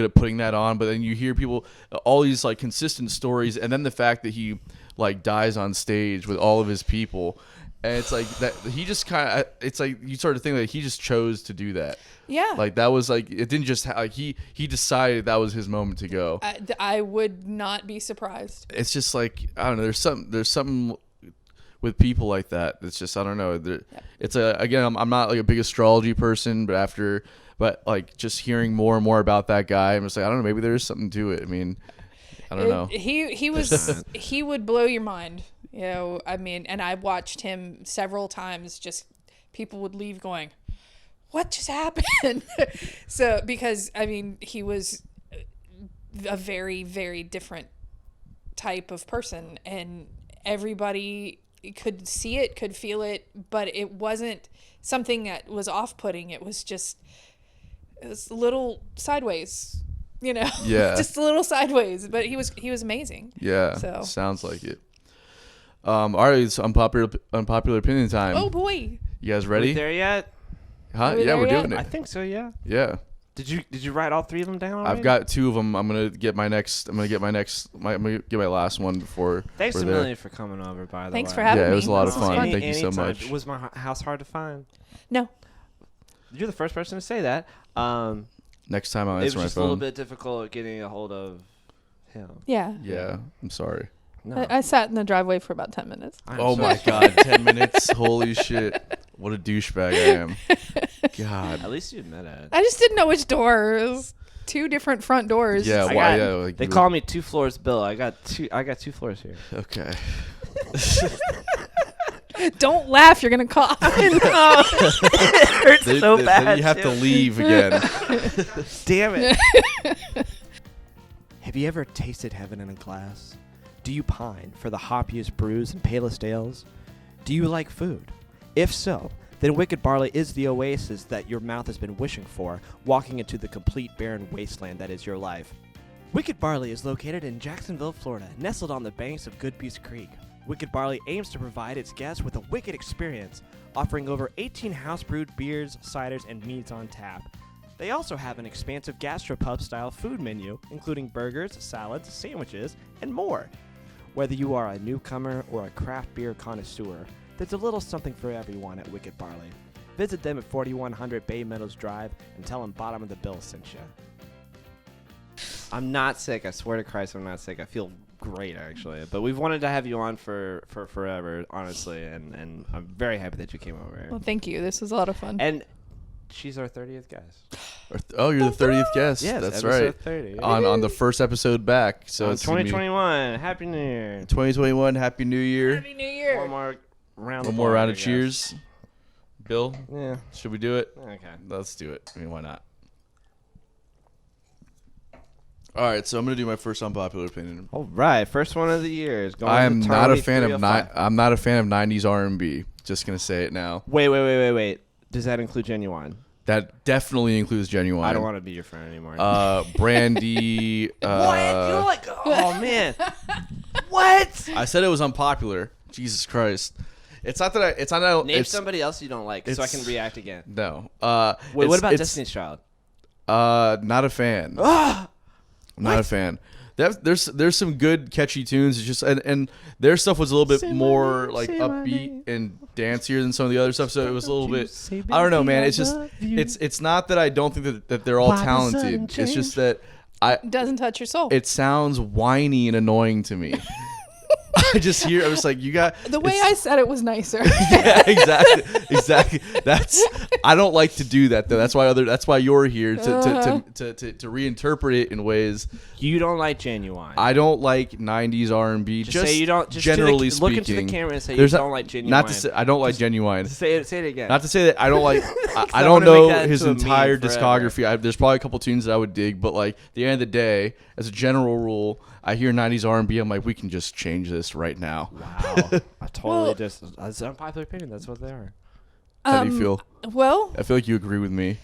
at putting that on. But then you hear people, all these like consistent stories, and then the fact that he like dies on stage with all of his people. And it's like that he just kind of, it's like you start to think that he just chose to do that. Yeah. Like that was like, it didn't just, like he decided that was his moment to go. I would not be surprised. It's just like, I don't know, there's something with people like that. It's just, I don't know. It's again, I'm not like a big astrology person, but like just hearing more and more about that guy, I'm just like, I don't know, maybe there's something to it. I mean, I don't know. He would blow your mind. I mean, and I watched him several times. Just people would leave going, "What just happened?" So because I mean, he was a very, very different type of person, and everybody could see it, could feel it, but it wasn't something that was off-putting. It was a little sideways, Yeah. just a little sideways. But he was amazing. Yeah. So sounds like it. All right, it's unpopular opinion time. oh boy, You guys ready? We there yet? Huh? Are we Yeah, there we're yet? doing I it. think so. Yeah. Yeah. Did you write all three of them down already? I've got two of them. I'm gonna get my last one before. Thanks we're a there. million for coming over. By the Thanks way. for having me. Yeah, it was a lot of This was fun. fun. Thank you so Anytime. much. Was my house hard to find? No. You're the first person to say that. Next time I'll It was answer my just a little phone. bit difficult getting a hold of him. Yeah. Yeah, I'm sorry. No. I sat in the driveway for about 10 minutes. I'm Oh sorry. my God, 10 minutes. Holy shit. What a douchebag I am. God. At least you admit it. I just didn't know which door. It was two different front doors. Yeah, I why? got- Yeah, like They you call me 2 floors Bill. I got two floors here. Okay. Don't laugh. You're going to cough. It hurts Then you have to leave again. Damn it. Have you ever tasted heaven in a glass? Do you pine for the hoppiest brews and palest ales? Do you like food? If so, then Wicked Barley is the oasis that your mouth has been wishing for, walking into the complete barren wasteland that is your life. Wicked Barley is located in Jacksonville, Florida, nestled on the banks of Good Peace Creek. Wicked Barley aims to provide its guests with a wicked experience, offering over 18 house-brewed beers, ciders, and meads on tap. They also have an expansive gastropub-style food menu, including burgers, salads, sandwiches, and more. Whether you are a newcomer or a craft beer connoisseur, there's a little something for everyone at Wicked Barley. Visit them at 4100 Bay Meadows Drive and tell them Bottom of the Bill sent you. I'm not sick. I swear to Christ, I'm not sick. I feel great, actually. But we've wanted to have you on for forever, honestly, and I'm very happy that you came over. Well, thank you. This was a lot of fun. And she's our 30th guest. Oh, you're the 30th guest. Yes, that's episode right. 30. On the first episode back. So On it's gonna be 2021. Happy New Year. 2021. Happy New Year. Happy New Year. One more round. One more round of cheers. Bill, Yeah. should we do it? Okay. Let's do it. I mean, why not? All right, so I'm gonna do my first unpopular opinion. All right. First one of the year is going. I am to not a Tony fan of 305. I'm not a fan of 90s R&B. Just gonna say it now. Wait. Does that include Genuine? That definitely includes Genuine. I don't want to be your friend anymore. Brandy. what? You don't like? Oh man. What? I said it was unpopular. Jesus Christ. It's not that It's not that I. Name It's, somebody else you don't like so I it's- can react again. no. Wait, what about it's, Destiny's Child? Not a fan. Not a fan. There's some good catchy tunes. It's just and their stuff was a little bit more like upbeat and dancier than some of the other stuff. So it was a little bit. I don't know, man. It's just it's not that I don't think that they're all talented. It's just that Doesn't touch your soul. it sounds whiny and annoying to me. I was like, you got The way I said it was nicer. yeah, exactly. I don't like to do that though. That's why you're here to reinterpret it in ways. You don't like Genuine. I don't like 90s R&B. Just say you don't. Just generally look speaking. into the camera and say There's you not- don't like Genuine. Not to say I don't like Genuine. Say it again. Not to say that I don't like. I I don't wanna know make that his into a meme entire forever. discography. There's probably a couple tunes that I would dig, but like at the end of the day, as a general rule, I hear 90s R&B. I'm like, we can just change this right now. Wow. I totally Well- just. That's an unpopular opinion. That's what they are. How do you feel? Well, I feel like you agree with me.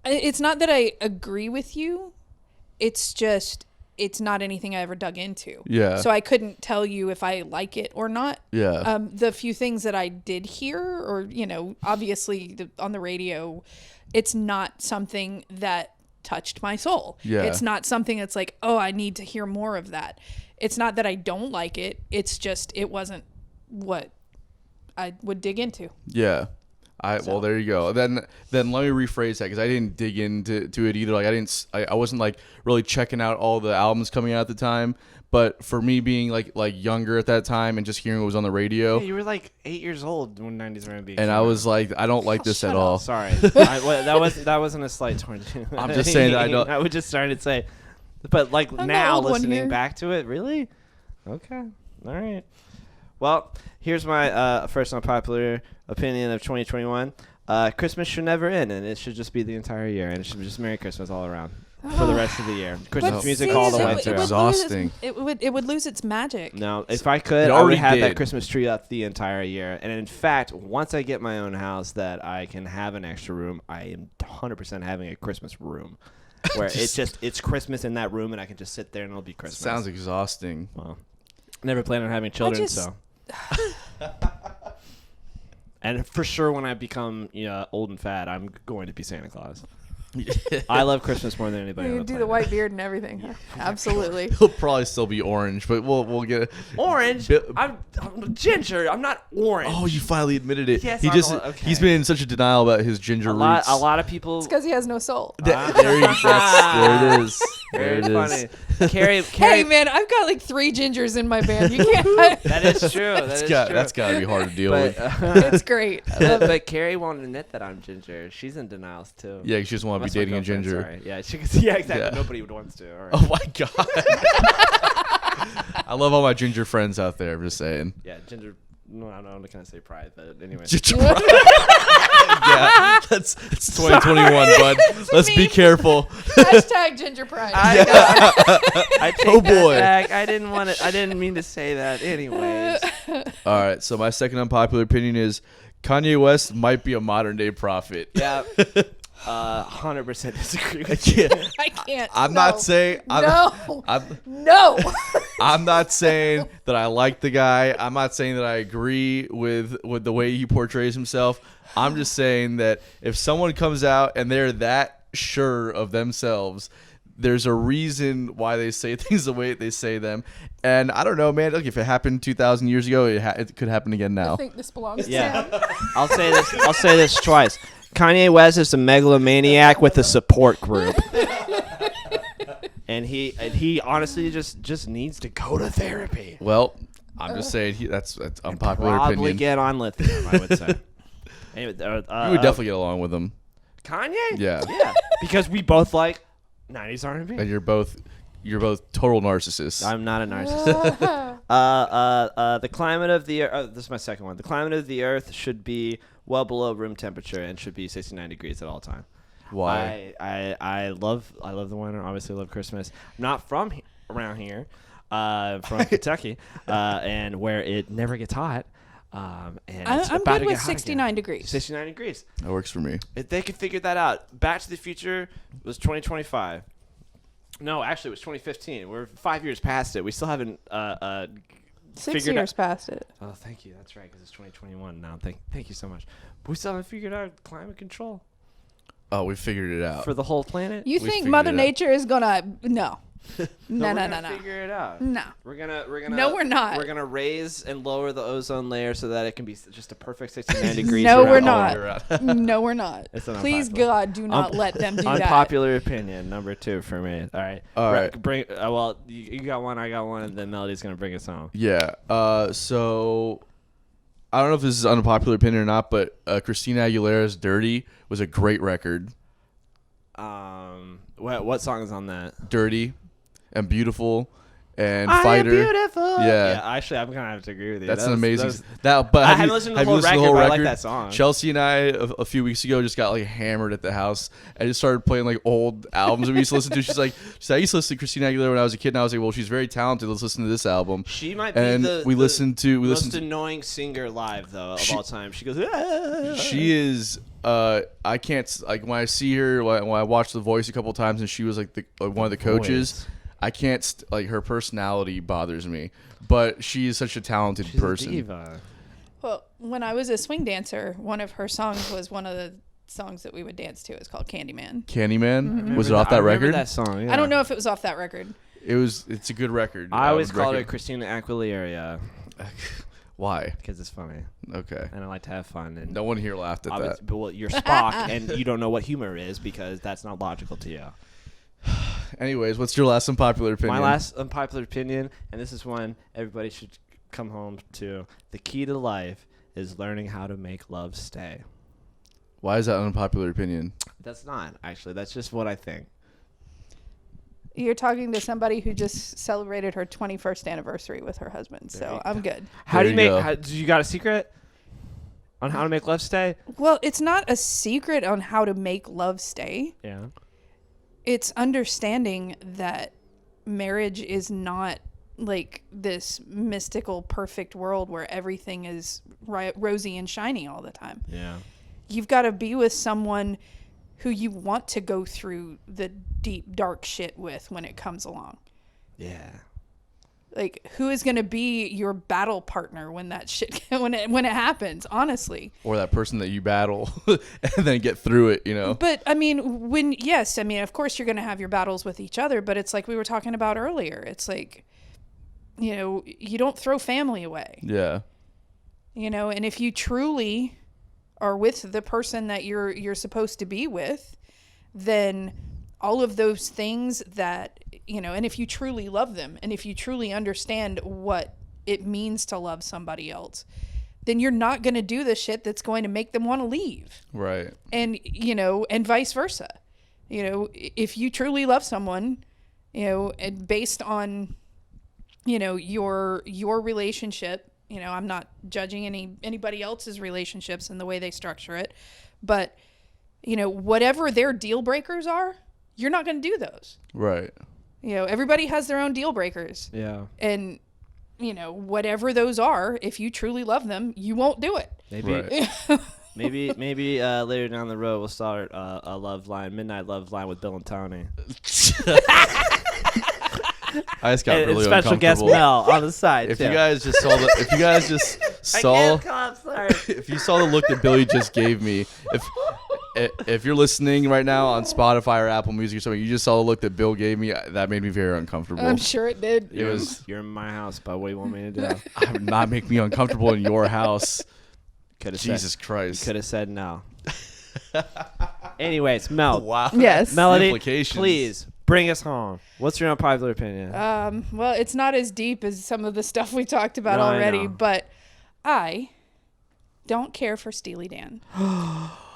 it's not that I agree with you. It's just it's not anything I ever dug into. Yeah. So I couldn't tell you if I like it or not. Yeah. The few things that I did hear, or obviously on the radio, it's not something that touched my soul. Yeah. It's not something that's like, oh, I need to hear more of that. It's not that I don't like it. It's just it wasn't what I would dig into. Yeah. Well, there you go. Then let me rephrase that because I didn't dig into it either. Like I wasn't like really checking out all the albums coming out at the time. But for me being like younger at that time and just hearing what was on the radio, Yeah, you were like 8 years old when 90s R&B. and I was like, I don't like this at all. Sorry, that wasn't a slight towards you. I'm just saying that I don't. I was just starting to say, but like I'm the now old one listening here. back to it, really? Okay, all right. Well, here's my first unpopular opinion of 2021. Christmas should never end, and it should just be the entire year, and it should be just Merry Christmas all around for the rest of the year. Christmas But music see, all the it way would- through. it would Exhausting. it would lose its magic. No, if I could, It I would already have that did. Christmas tree up the entire year. And in fact, once I get my own house that I can have an extra room, I am 100% having a Christmas room. Where it's Christmas in that room and I can just sit there and it'll be Christmas. Sounds exhausting. Well, never plan on having children, just- so. And for sure, when I become old and fat, I'm going to be Santa Claus. I love Christmas more than anybody. You on the do the planet. white beard and everything. Huh? Absolutely. He'll probably still be orange, but we'll get. Orange. Bi- I'm ginger. I'm not orange. Oh, you finally admitted it. Yes, okay. He's been in such a denial about his ginger a lot. roots. A lot of people. It's because he has no soul. There it is. There Very it funny. is. Carrie, Hey man, I've got like 3 gingers in my band. You can't. that is true. That is true. That's got to be hard to deal But, with. It's great. I love it. but Carrie won't admit that I'm ginger. She's in denials too. Yeah, she just want to That's be my dating a girlfriend, ginger. sorry. Yeah, yeah, exactly. Yeah. Nobody would wants to. All right. Oh my god. I love all my ginger friends out there. I'm just saying. Yeah, ginger. No, I'm not gonna say pride, but anyway. Ginger pride. Yeah, it's 2021, bud. Let's be mean. careful. Hashtag ginger pride. I take Oh, boy. that back. I didn't want it. I didn't mean to say that. Anyways. All right. So my second unpopular opinion is Kanye West might be a modern day prophet. Yeah. 100% disagree with you. Yeah. I can't. I'm no. not saying. No. I'm, No. I'm not saying that I like the guy. I'm not saying that I agree with the way he portrays himself. I'm just saying that if someone comes out and they're that sure of themselves, there's a reason why they say things the way they say them. And I don't know, man. Look, if it happened 2,000 years ago, it could happen again now. I think this belongs to Yeah. Sam. I'll say this twice. Kanye West is a megalomaniac with a support group. And he honestly just needs to go to therapy. Well, I'm just saying that's unpopular Probably opinion. get on lithium, I would say. Anyway, You would definitely get along with him. Kanye? Yeah. Yeah. Because we both like 90s R&B. And you're both total narcissists. I'm not a narcissist. The climate of the earth. This is my second one. The climate of the earth should be well below room temperature and should be 69 degrees at all time. Why? I love the winter. Obviously, love Christmas. I'm not from around here. From Kentucky, and where it never gets hot. And it's I'm about good to with get hot 69 again. degrees. 69 degrees. That works for me. If they could figure that out. Back to the Future was 2025. No, actually, it was 2015. We're 5 years past it. We still haven't 6 figured years past it. Oh, thank you. That's right, because it's 2021 now. Thank you so much. But we still haven't figured out climate control Oh, we figured it out. for the whole planet. You We think figured Mother it out. Nature is gonna no. No, we're no, gonna no, no. Figure it out. No. We're gonna. No, we're not. We're gonna raise and lower the ozone layer so that it can be just a perfect 69 degrees. No, around we're all not. year round. No, we're not. It's an Please, unpopular- God, do not let them do that. Unpopular opinion number 2 for me. All right. All right. Bring. Well, you got one. I got one, and then Melody's gonna bring us home. Yeah. So I don't know if this is an unpopular opinion or not, but Christina Aguilera's "Dirty" was a great record. What song is on that? "Dirty" and "Beautiful" and I am "Fighter." beautiful. Yeah. Actually, I'm gonna have to agree with you. That's That an was- amazing. that was- But I have haven't you- listened to have the you whole listened record, to the but I whole like record? that song. Chelsea and I a few weeks ago just got like hammered at the house and just started playing like old albums that we used to listen to. She's like, I used to listen to Christina Aguilera when I was a kid, and I was like, well, she's very talented. Let's listen to this album. She might be And the we listened to most annoying singer live though of all time. She goes. She is. I can't like when I see her when I watched The Voice a couple times and she was like one of the coaches. Voice. I can't like her personality bothers me, but she is such a talented She's person. a diva. Well, when I was a swing dancer, one of her songs was one of the songs that we would dance to. It's called Candyman. Candyman, was it off I that remember record? That song. Yeah. I don't know if it was off that record. It's a good record. I always call her record. Christina Aguilera Why? because it's funny Okay. and I like to have fun. And No one here laughed at that. But well, you're Spock and you don't know what humor is because that's not logical to you. Anyways, what's your last unpopular opinion? My last unpopular opinion, and this is one everybody should come home to: the key to life is learning how to make love stay. Why is that an unpopular opinion? That's not actually. That's just what I think. You're talking to somebody who just celebrated her 21st anniversary with her husband, so I'm good. How There do you you make? go. Do you got a secret on how to make love stay? Well, it's not a secret on how to make love stay. Yeah. It's understanding that marriage is not like this mystical perfect world where everything is rosy and shiny all the time. Yeah. You've got to be with someone who you want to go through the deep dark shit with when it comes along. Yeah. Like, who is going to be your battle partner when that shit when it happens, honestly. Or that person that you battle and then get through it, you know? But I mean, of course you're going to have your battles with each other, but it's like we were talking about earlier. It's like, you know, you don't throw family away. Yeah. You know, and if you truly are with the person that you're supposed to be with, then all of those things that, you know, and if you truly love them and if you truly understand what it means to love somebody else, then you're not going to do the shit that's going to make them want to leave. Right. And, you know, and vice versa. You know, if you truly love someone, you know, and based on, you know, your relationship, you know, I'm not judging anybody else's relationships and the way they structure it, but, you know, whatever their deal breakers are, you're not going to do those. Right. You know, everybody has their own deal breakers. Yeah. And, you know, whatever those are, if you truly love them, you won't do it. Maybe. Right. Maybe later down the road we'll start a love line, midnight love line with Bill and Tony. I just got And really special guest uncomfortable. Mel on the side. If too. you guys just saw the, if you guys just saw, if you saw the look that Billy just gave me, if you're listening right now on Spotify or Apple Music or something, you just saw the look that Bill gave me. That made me very uncomfortable. I'm sure it did. It was. You're in my house, but what do you want me to do? Not make me uncomfortable in your house. Could have Jesus Christ. Could have said no. Anyways, Mel. Wow. Yes. Melody, Implications. please bring us home. What's your unpopular opinion? Well, it's not as deep as some of the stuff we talked about No, I already, know. but I don't care for Steely Dan.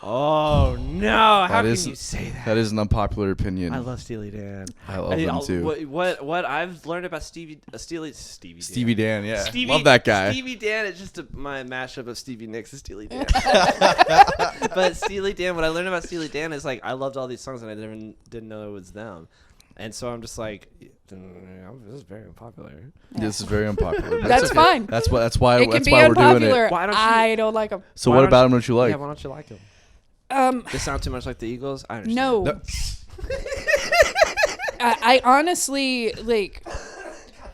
Oh no! How That can is- you say that? That is an unpopular opinion. I love Steely Dan. I love them too. What I've learned about Stevie Stevie Dan, yeah. Stevie, Love that guy. Stevie Dan is just my mashup of Stevie Nicks and Steely Dan. But Steely Dan, what I learned about Steely Dan is like I loved all these songs and I didn't know it was them, and so I'm just like, this is very unpopular. This is very unpopular. But That's it's fine. That's why. That's why. It can that's be why we're doing unpopular. it. Why don't you- I don't like them. So Why what don't about you- him? Don't you like? Yeah, why don't you like them? They sound too much like the Eagles. I understand. No. No. I honestly, like,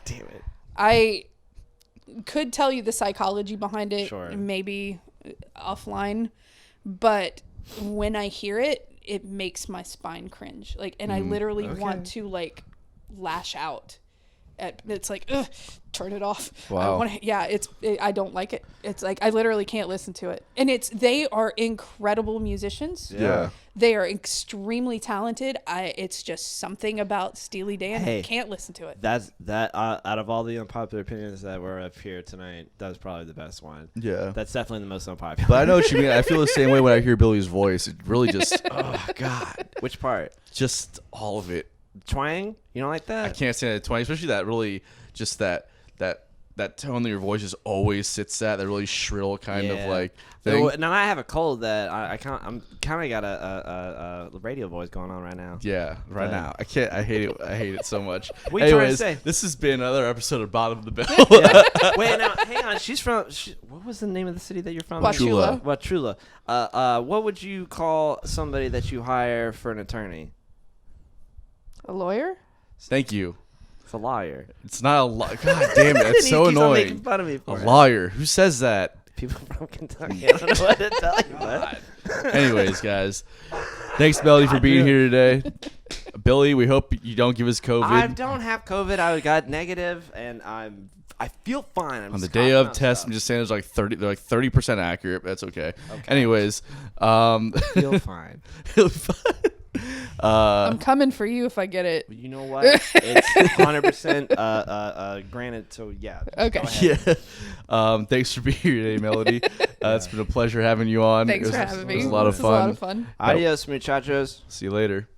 Damn it. I could tell you the psychology behind it, Sure. maybe offline, but when I hear it, it makes my spine cringe. Like, and I literally want to like lash out. It's like, ugh, turn it off. Wow. I don't like it. It's like I literally can't listen to it. And they are incredible musicians. Yeah. They are extremely talented. It's just something about Steely Dan. Hey. I can't listen to it. That's out of all the unpopular opinions that were up here tonight, that was probably the best one. Yeah. That's definitely the most unpopular. But I know what you mean. I feel the same way when I hear Billy's voice. It really just, oh God, Which part? just all of it. Twang? You don't like that? I can't stand it. 20, especially that really just that tone that your voice just always sits at. That really shrill kind of Yeah. like thing. Now I have a cold that I'm kind of got a radio voice going on right now. Yeah, right But- now. I can't. I hate it. I hate it so much. What are you trying to Anyways, say? this has been another episode of Bottom of the Bell. Yeah. Wait, now hang on. She's from. What was the name of the city that you're from? Wauchula. Wauchula. What would you call somebody that you hire for an attorney? A lawyer? Thank you. It's a liar. It's not a God damn it. That's so He keeps on making annoying. fun of me A for it. lawyer. Who says that? People from Kentucky. I don't know what to tell you. But. Anyways, guys, thanks, Melody, for being here today. Billy, we hope you don't give us COVID. I don't have COVID. I got negative, and I feel fine. I'm On the just day coughing of out test, stuff. I'm just saying there's like 30. They're like 30% accurate. That's okay. Anyways, feel fine. it'll be fine. I'm coming for you if I get it. You know what? It's 100% granted. So yeah. Okay. Go ahead. Yeah. Thanks for being here today, Melody. It's been a pleasure having you on. Thanks It was, for having me. It was a lot of This was fun. Adios, muchachos. See you later.